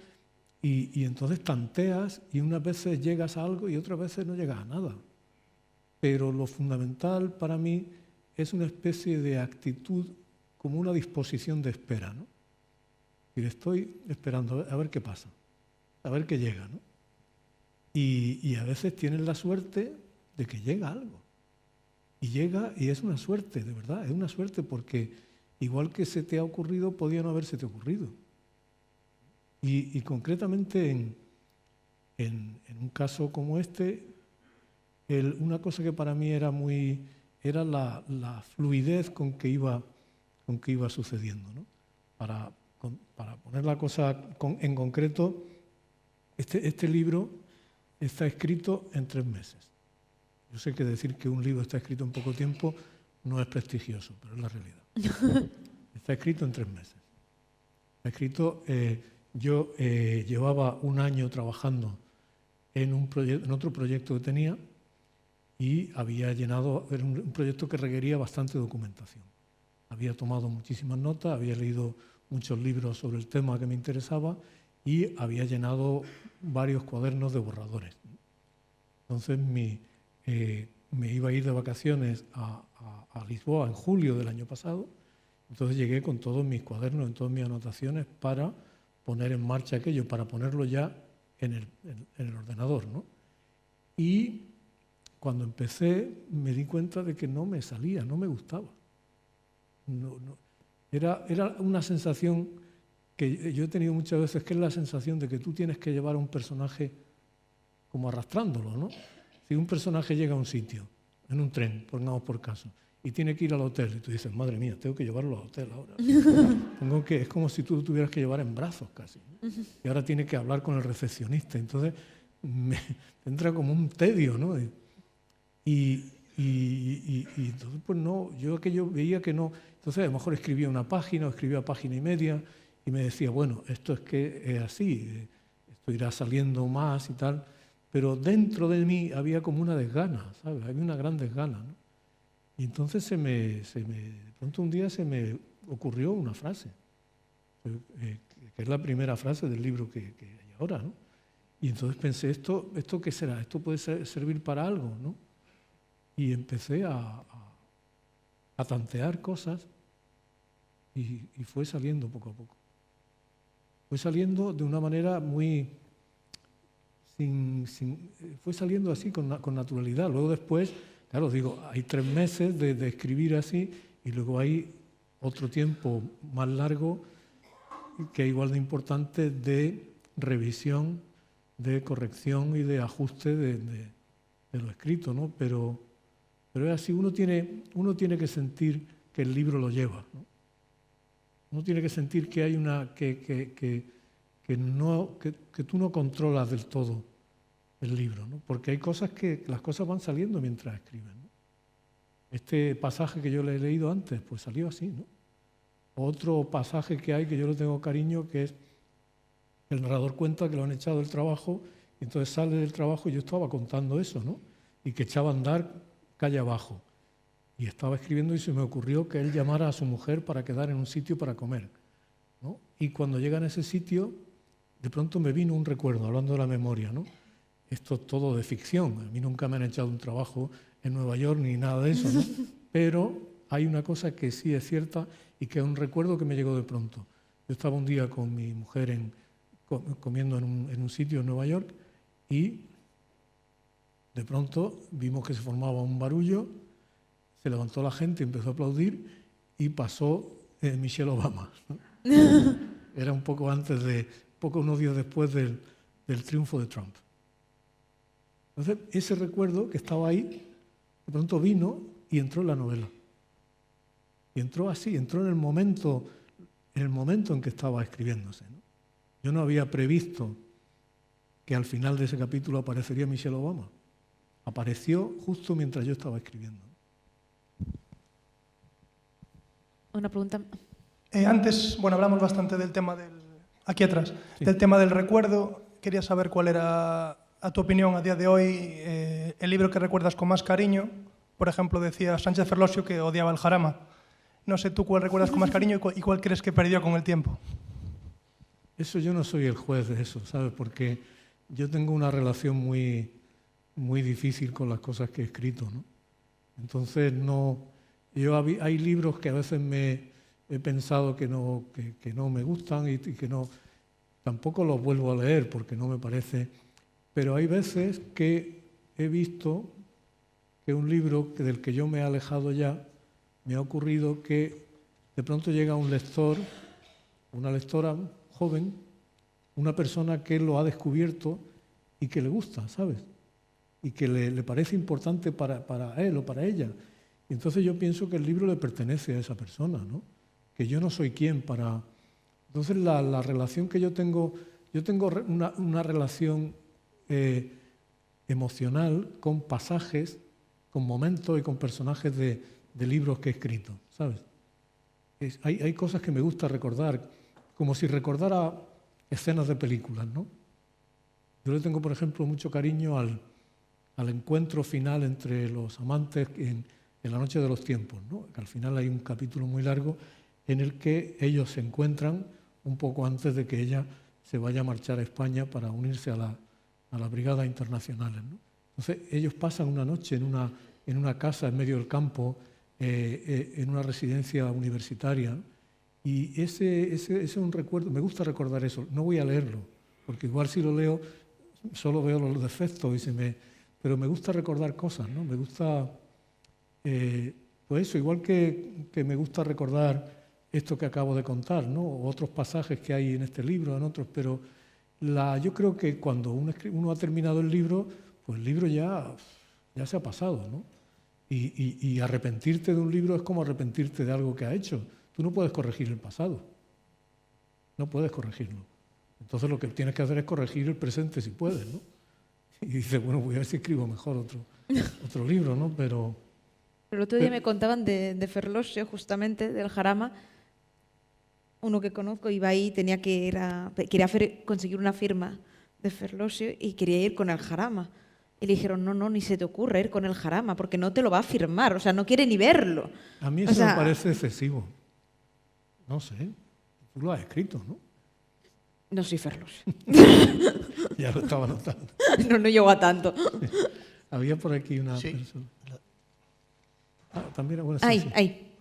y entonces tanteas y unas veces llegas a algo y otras veces no llegas a nada. Pero lo fundamental para mí es una especie de actitud, como una disposición de espera, ¿no? Y estoy esperando a ver qué pasa, a ver qué llega, ¿no? Y a veces tienes la suerte de que llega algo. Y llega y es una suerte, de verdad, es una suerte porque igual que se te ha ocurrido, podía no haberse te ocurrido. Y concretamente en un caso como este, una cosa que para mí era la fluidez con que iba sucediendo, ¿no? Para poner la cosa en concreto, este libro está escrito en 3 meses. Yo sé que decir que un libro está escrito en poco tiempo no es prestigioso, pero es la realidad. Está escrito en 3 meses. Está escrito, yo llevaba un año trabajando en otro proyecto que tenía y había llenado, era un proyecto que requería bastante documentación. Había tomado muchísimas notas, había leído muchos libros sobre el tema que me interesaba y había llenado varios cuadernos de borradores. Entonces me iba a ir de vacaciones a Lisboa en julio del año pasado, entonces llegué con todos mis cuadernos, en todas mis anotaciones para poner en marcha aquello, para ponerlo ya en el ordenador, ¿no? Y cuando empecé me di cuenta de que no me salía, no me gustaba. Era una sensación que yo he tenido muchas veces, que es la sensación de que tú tienes que llevar a un personaje como arrastrándolo, ¿no? Si un personaje llega a un sitio, en un tren, pongamos por caso, y tiene que ir al hotel, y tú dices, madre mía, tengo que llevarlo al hotel ahora. Es como si tú lo tuvieras que llevar en brazos casi, ¿no? Y ahora tiene que hablar con el recepcionista, entonces me entra como un tedio, ¿no? Y entonces, pues no, yo veía que no. Entonces, a lo mejor escribía una página o escribía página y media y me decía, bueno, esto es que es así, esto irá saliendo más y tal. Pero dentro de mí había como una desgana, ¿sabes? Había una gran desgana, ¿no? Y entonces de pronto un día se me ocurrió una frase, que es la primera frase del libro que hay ahora, ¿no? Y entonces pensé, ¿esto qué será? ¿Esto puede servir para algo, no? Y empecé a tantear cosas y fue saliendo poco a poco. Fue saliendo de una manera muy... fue saliendo así con naturalidad. Luego después, claro, digo, hay 3 meses de escribir así y luego hay otro tiempo más largo que es igual de importante de revisión, de corrección y de ajuste de lo escrito, ¿no? Pero es así, uno tiene que sentir que el libro lo lleva, ¿no? Uno tiene que sentir que hay que tú no controlas del todo el libro, ¿no? Porque hay cosas las cosas van saliendo mientras escriben, ¿no? Este pasaje que yo le he leído antes, pues salió así, ¿no? Otro pasaje que hay que yo le tengo cariño, que es el narrador cuenta que lo han echado del trabajo y entonces sale del trabajo y yo estaba contando eso, ¿no? Y que echaba a andar calle abajo. Y estaba escribiendo y se me ocurrió que él llamara a su mujer para quedar en un sitio para comer, ¿no? Y cuando llega en ese sitio, de pronto me vino un recuerdo, hablando de la memoria, ¿no? Esto es todo de ficción. A mí nunca me han echado un trabajo en Nueva York ni nada de eso, ¿no? Pero hay una cosa que sí es cierta y que es un recuerdo que me llegó de pronto. Yo estaba un día con mi mujer comiendo en un sitio en Nueva York y de pronto vimos que se formaba un barullo, se levantó la gente, empezó a aplaudir y pasó Michelle Obama, ¿no? Era un poco unos días después del triunfo de Trump. Entonces, ese recuerdo que estaba ahí, de pronto vino y entró en la novela. Y entró así, entró en el momento en que estaba escribiéndose, ¿no? Yo no había previsto que al final de ese capítulo aparecería Michelle Obama. Apareció justo mientras yo estaba escribiendo. Una pregunta. Antes, bueno, hablamos bastante del tema aquí atrás, sí, del tema del recuerdo. Quería saber cuál era, a tu opinión, a día de hoy, el libro que recuerdas con más cariño. Por ejemplo, decía Sánchez Ferlosio que odiaba el jarama. No sé tú cuál recuerdas con más cariño y cuál crees que perdió con el tiempo. Eso yo no soy el juez de eso, ¿sabes? Porque yo tengo una relación muy, muy difícil con las cosas que he escrito, ¿no? Entonces, hay libros que a veces he pensado que no me gustan y que no, tampoco los vuelvo a leer porque no me parece. Pero hay veces que he visto que un libro del que yo me he alejado ya, me ha ocurrido que de pronto llega un lector, una lectora joven, una persona que lo ha descubierto y que le gusta, ¿sabes? Y que le parece importante para él o para ella. Y entonces yo pienso que el libro le pertenece a esa persona, ¿no? Que yo no soy quien para... Entonces la relación que yo tengo una relación emocional con pasajes, con momentos y con personajes de libros que he escrito, ¿sabes? Hay cosas que me gusta recordar, como si recordara escenas de películas, ¿no? Yo le tengo, por ejemplo, mucho cariño al encuentro final entre los amantes en La noche de los tiempos, ¿no? Que al final hay un capítulo muy largo en el que ellos se encuentran un poco antes de que ella se vaya a marchar a España para unirse a las brigadas internacionales, ¿no? Entonces ellos pasan una noche en una casa en medio del campo, en una residencia universitaria, y ese es un recuerdo. Me gusta recordar eso. No voy a leerlo, porque igual si lo leo solo veo los defectos pero me gusta recordar cosas, ¿no? Me gusta, pues eso, igual que me gusta recordar esto que acabo de contar, ¿no? O otros pasajes que hay en este libro, en otros, pero yo creo que cuando uno ha terminado el libro, pues el libro ya se ha pasado, ¿no? Y arrepentirte de un libro es como arrepentirte de algo que ha hecho. Tú no puedes corregir el pasado, no puedes corregirlo. Entonces lo que tienes que hacer es corregir el presente si puedes, ¿no? Y dices, bueno, voy a ver si escribo mejor otro libro, ¿no? Pero el otro día me contaban de Ferlosio, justamente, del jarama. Uno que conozco iba ahí, quería conseguir una firma de Ferlosio y quería ir con el jarama. Y le dijeron, no, ni se te ocurra ir con el jarama, porque no te lo va a firmar, o sea, no quiere ni verlo. A mí eso me parece excesivo. No sé, tú lo has escrito, ¿no? No soy Ferlosio. Ya lo estaba notando. No llego a tanto. Había por aquí una persona. También, bueno, sí. Ahí.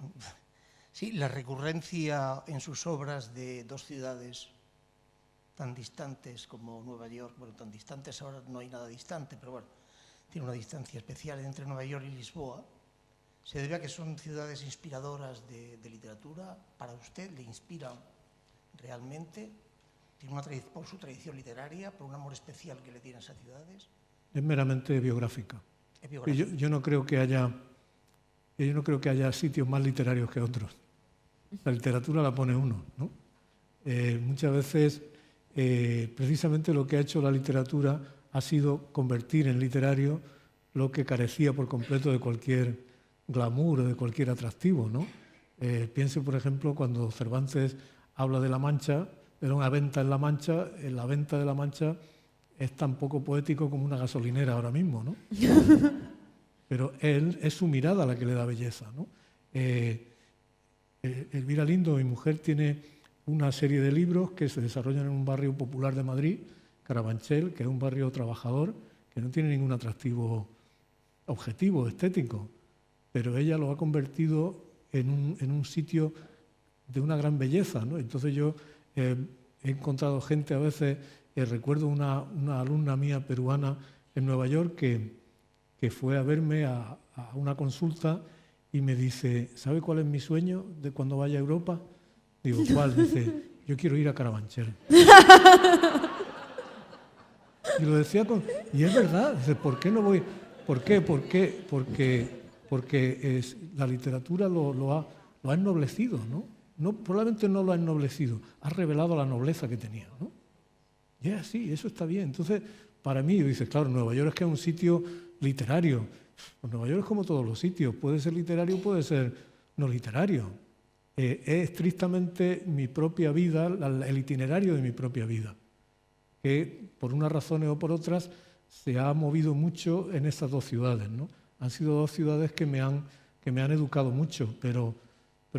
Sí, la recurrencia en sus obras de dos ciudades tan distantes como Nueva York, bueno, tan distantes ahora no hay nada distante, pero bueno, tiene una distancia especial entre Nueva York y Lisboa. ¿Se debe a que son ciudades inspiradoras de literatura? ¿Para usted le inspiran realmente? ¿Tiene por su tradición literaria, por un amor especial que le tiene a esas ciudades? Es meramente biográfica. ¿Es biográfica? Yo no creo que haya sitios más literarios que otros. La literatura la pone uno, ¿no? Muchas veces, precisamente lo que ha hecho la literatura ha sido convertir en literario lo que carecía por completo de cualquier glamour o de cualquier atractivo, ¿no? Piense, por ejemplo, cuando Cervantes habla de La Mancha, de una venta en La Mancha, la venta de La Mancha es tan poco poético como una gasolinera ahora mismo, ¿no? Pero es su mirada la que le da belleza, ¿no? Elvira Lindo, mi mujer, tiene una serie de libros que se desarrollan en un barrio popular de Madrid, Carabanchel, que es un barrio trabajador, que no tiene ningún atractivo objetivo, estético, pero ella lo ha convertido en un sitio de una gran belleza, ¿no? Entonces yo he encontrado gente a veces, recuerdo una alumna mía peruana en Nueva York que fue a verme a una consulta y me dice, ¿sabe cuál es mi sueño de cuando vaya a Europa? Digo, ¿cuál? Dice, yo quiero ir a Carabanchel. Y lo decía y es verdad, dice, ¿por qué no voy? ¿Por qué? Porque la literatura lo lo ha ennoblecido, ¿no? Probablemente no lo ha ennoblecido, ha revelado la nobleza que tenía, ¿no? Y es así, eso está bien. Entonces, para mí, dices, claro, Nueva York es que es un sitio literario. Pues Nueva York es como todos los sitios, puede ser literario, puede ser no literario. Es estrictamente mi propia vida, el itinerario de mi propia vida, que por unas razones o por otras se ha movido mucho en estas dos ciudades, ¿no? Han sido dos ciudades que me han educado mucho, pero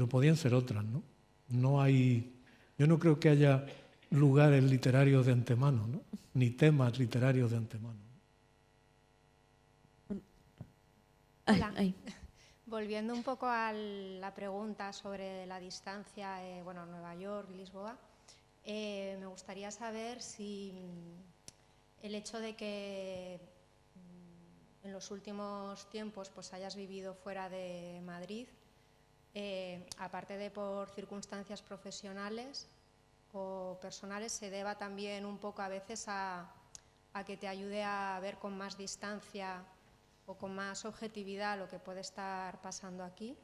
podían ser otras, ¿no? Yo no creo que haya lugares literarios de antemano, ¿no? Ni temas literarios de antemano. Hola. Volviendo un poco a la pregunta sobre la distancia, Nueva York, Lisboa, me gustaría saber si el hecho de que en los últimos tiempos pues hayas vivido fuera de Madrid, aparte de por circunstancias profesionales o personales, se deba también un poco a veces a que te ayude a ver con más distancia o con más objetividad lo que puede estar pasando aquí.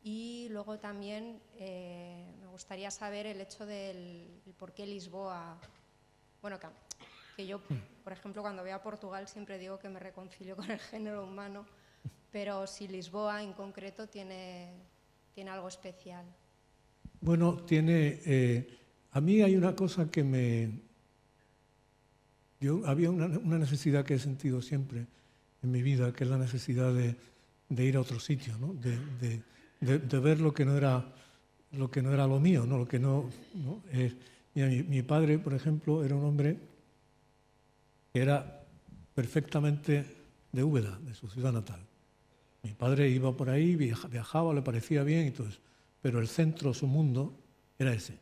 Y luego también me gustaría saber el hecho del por qué Lisboa. Bueno, que yo, por ejemplo, cuando voy a Portugal siempre digo que me reconcilio con el género humano, pero si Lisboa en concreto tiene algo especial. Bueno, a mí hay una cosa que había una necesidad que he sentido siempre en mi vida, que es la necesidad de ir a otro sitio, ¿no? De ver lo que no era lo mío, ¿no? Lo que no. Mira, mi padre, por ejemplo, era un hombre que era perfectamente de Úbeda, de su ciudad natal. Mi padre iba por ahí, viajaba, le parecía bien y todo eso, pero el centro, su mundo, era ese,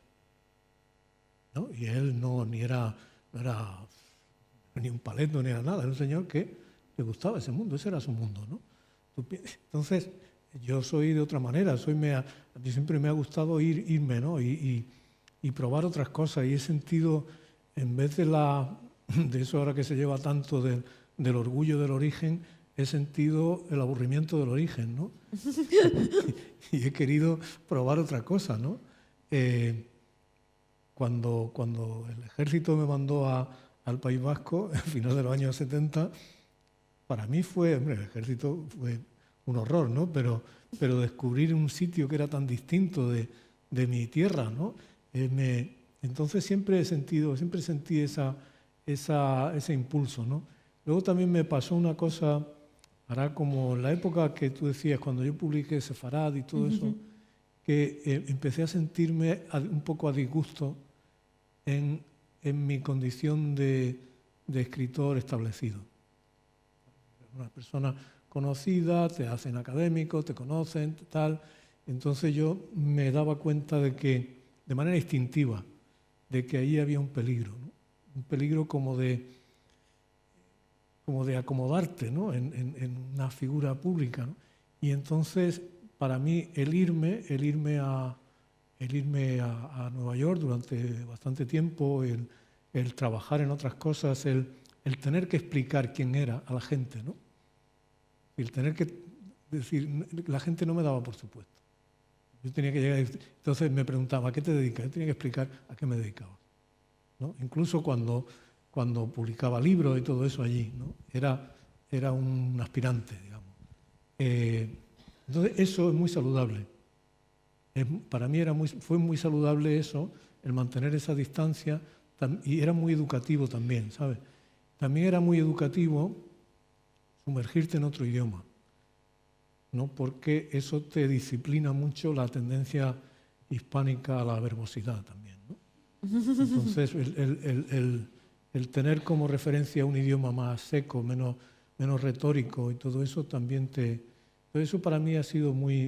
¿no? Y él no era ni un paleto ni era nada, era un señor que le gustaba ese mundo, ese era su mundo, ¿no? Entonces, yo soy de otra manera, a mí siempre me ha gustado irme, ¿no? Y probar otras cosas, y he sentido, en vez de eso ahora que se lleva tanto del orgullo del origen, he sentido el aburrimiento del origen, ¿no? Y he querido probar otra cosa, ¿no? Cuando el ejército me mandó al País Vasco, al final de los años 70, para mí el ejército fue un horror, ¿no? Pero descubrir un sitio que era tan distinto de mi tierra, ¿no? Entonces siempre sentí ese impulso, ¿no? Luego también me pasó una cosa, ahora como en la época que tú decías, cuando yo publiqué Sefarad y todo eso, que empecé a sentirme un poco a disgusto en mi condición de escritor establecido. Una persona conocida, te hacen académico, te conocen, tal. Entonces yo me daba cuenta de manera instintiva, de que ahí había un peligro, ¿no? Un peligro como de acomodarte, ¿no? en una figura pública, ¿no? Y entonces, para mí, el irme a Nueva York durante bastante tiempo, el trabajar en otras cosas, el tener que explicar quién era a la gente, ¿no? El tener que decir, la gente no me daba por supuesto. Yo tenía que llegar, entonces me preguntaba, ¿a qué te dedicas? Yo tenía que explicar a qué me dedicaba, ¿no? Incluso cuando publicaba libros y todo eso allí, ¿no? Era un aspirante, digamos. Entonces eso es muy saludable. Para mí fue muy saludable eso, el mantener esa distancia, y era muy educativo también, ¿sabes? También era muy educativo sumergirte en otro idioma, ¿no? Porque eso te disciplina mucho la tendencia hispánica a la verbosidad también, ¿no? Entonces, el tener como referencia un idioma más seco, menos retórico y todo eso también todo eso para mí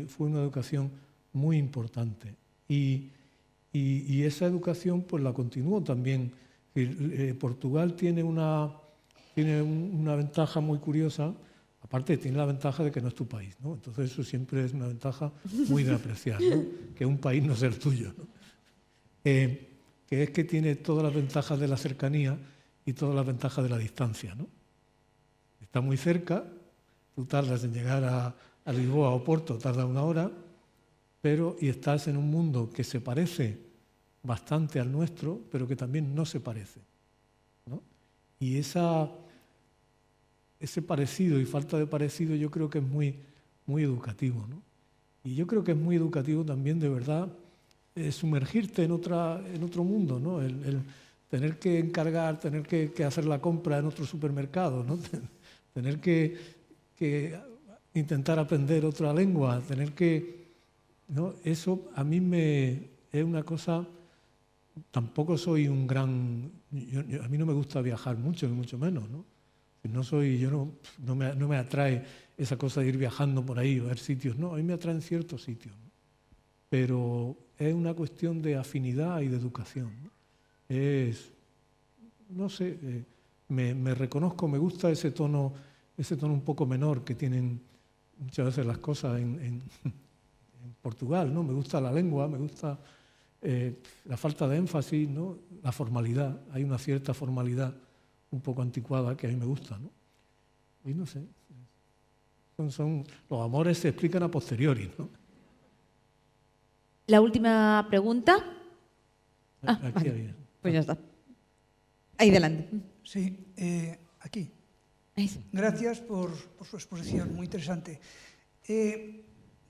fue una educación muy importante. Y esa educación pues la continúo también. Portugal tiene una ventaja muy curiosa, aparte tiene la ventaja de que no es tu país, ¿no? Entonces eso siempre es una ventaja muy de apreciar, ¿no? Que un país no sea el tuyo, ¿no? Que es que tiene todas las ventajas de la cercanía y todas las ventajas de la distancia, ¿no? Está muy cerca, tú tardas en llegar a Lisboa o Porto, tarda 1 hora, y estás en un mundo que se parece bastante al nuestro, pero que también no se parece, ¿no? Y ese parecido y falta de parecido yo creo que es muy, muy educativo, ¿no? Y yo creo que es muy educativo también, de verdad, sumergirte en otro mundo, ¿no? El tener que encargar, tener que hacer la compra en otro supermercado, ¿no? Tener que intentar aprender otra lengua, tener que... ¿no? Eso a mí es una cosa... Tampoco soy un gran... a mí no me gusta viajar mucho, ni mucho menos, ¿no? No me atrae esa cosa de ir viajando por ahí, ver sitios. No, a mí me atraen ciertos sitios, ¿no? Pero es una cuestión de afinidad y de educación, ¿no? No sé, me reconozco, me gusta ese tono un poco menor que tienen muchas veces las cosas en Portugal, ¿no? Me gusta la lengua, me gusta la falta de énfasis, ¿no? La formalidad, hay una cierta formalidad un poco anticuada que a mí me gusta, ¿no? Y no sé, los amores se explican a posteriori, ¿no? La última pregunta. Aquí vale. había. Pues ya está. Ahí delante. Sí, aquí. Gracias por su exposición, muy interesante.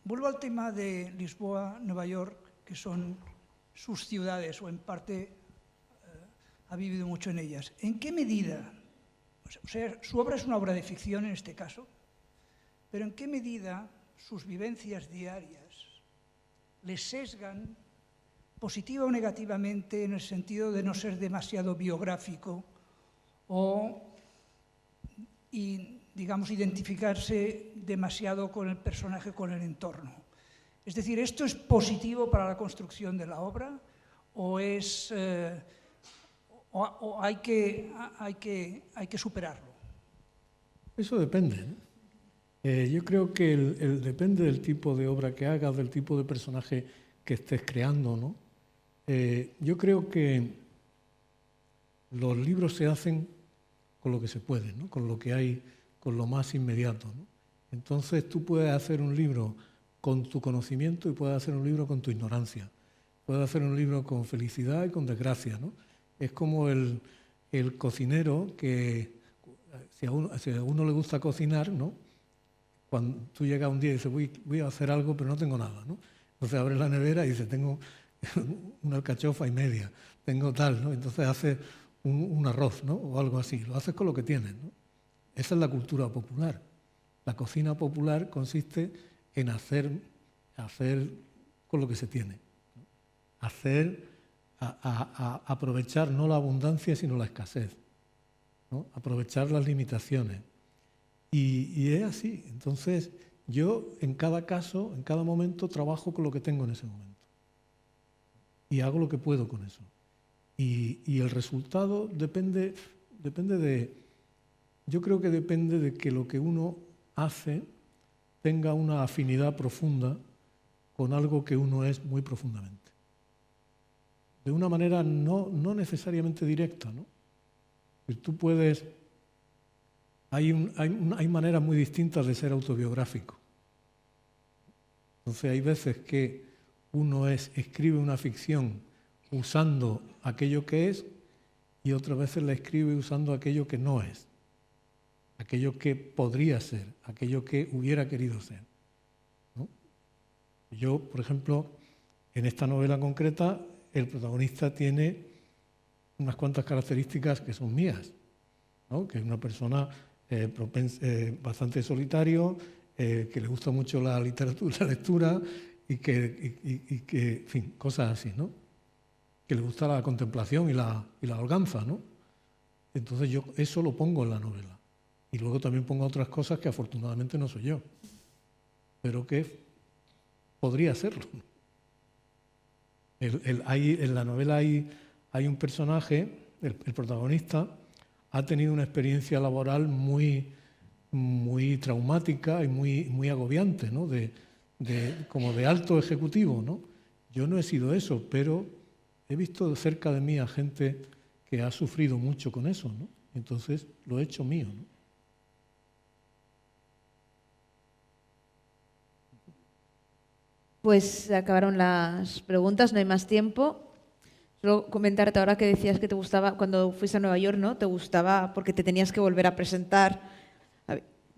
Vuelvo al tema de Lisboa, Nueva York, que son sus ciudades, o en parte ha vivido mucho en ellas. ¿En qué medida, o sea, su obra es una obra de ficción en este caso, pero en qué medida sus vivencias diarias les sesgan positiva o negativamente en el sentido de no ser demasiado biográfico digamos, identificarse demasiado con el personaje, con el entorno? Es decir, ¿esto es positivo para la construcción de la obra o hay que superarlo? Eso depende, ¿no? Yo creo que depende del tipo de obra que hagas, del tipo de personaje que estés creando, ¿no? Yo creo que los libros se hacen con lo que se puede, ¿no? Con lo que hay, con lo más inmediato, ¿no? Entonces tú puedes hacer un libro con tu conocimiento y puedes hacer un libro con tu ignorancia. Puedes hacer un libro con felicidad y con desgracia, ¿no? Es como el cocinero que, si a uno le gusta cocinar, ¿no? Cuando tú llegas un día y dices, voy a hacer algo, pero no tengo nada, ¿no? Entonces abres la nevera y dices, tengo una alcachofa y media, tengo tal, ¿no? Entonces haces un arroz, ¿no? O algo así. Lo haces con lo que tienes, ¿no? Esa es la cultura popular. La cocina popular consiste en hacer con lo que se tiene, ¿no? Aprovechar no la abundancia, sino la escasez, ¿no? Aprovechar las limitaciones. Y es así. Entonces, yo en cada caso, en cada momento, trabajo con lo que tengo en ese momento. Y hago lo que puedo con eso. Y el resultado depende de... Yo creo que depende de que lo que uno hace tenga una afinidad profunda con algo que uno es muy profundamente. De una manera no necesariamente directa, ¿no? Tú puedes... Hay maneras muy distintas de ser autobiográfico. Entonces hay veces que uno escribe una ficción usando aquello que es y otras veces la escribe usando aquello que no es, aquello que podría ser, aquello que hubiera querido ser, ¿no? Yo, por ejemplo, en esta novela concreta, el protagonista tiene unas cuantas características que son mías, ¿no? Que es una persona bastante solitario, que le gusta mucho la literatura, la lectura y que, en fin, cosas así, ¿no? Que le gusta la contemplación y la holganza, ¿no? Entonces yo eso lo pongo en la novela. Y luego también pongo otras cosas que afortunadamente no soy yo, pero que podría serlo. En la novela hay un personaje, el protagonista, ha tenido una experiencia laboral muy traumática y muy agobiante, ¿no? Como de alto ejecutivo, ¿no? Yo no he sido eso, pero he visto cerca de mí a gente que ha sufrido mucho con eso, ¿no? Entonces lo he hecho mío, ¿no? Pues se acabaron las preguntas, no hay más tiempo. Solo comentarte ahora que decías que te gustaba, cuando fuiste a Nueva York, ¿no? Te gustaba porque te tenías que volver a presentar.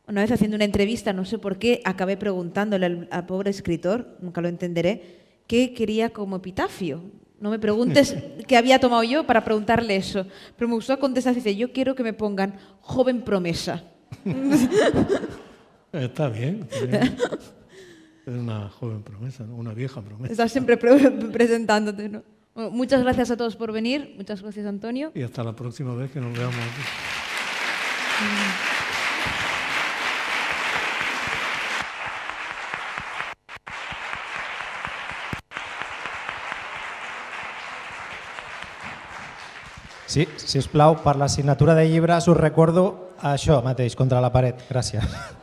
Una vez haciendo una entrevista, no sé por qué, acabé preguntándole al pobre escritor, nunca lo entenderé, qué quería como epitafio. No me preguntes qué había tomado yo para preguntarle eso. Pero me gustó contestar, dice, yo quiero que me pongan joven promesa. Está bien. Es una joven promesa, ¿no? Una vieja promesa. Estás siempre presentándote, ¿no? Bueno, muchas gracias a todos por venir. Muchas gracias, Antonio. Y hasta la próxima vez que nos veamos aquí. Sí, si us plau, per la signatura de llibres us recordo això mateix, contra la paret. Gràcies.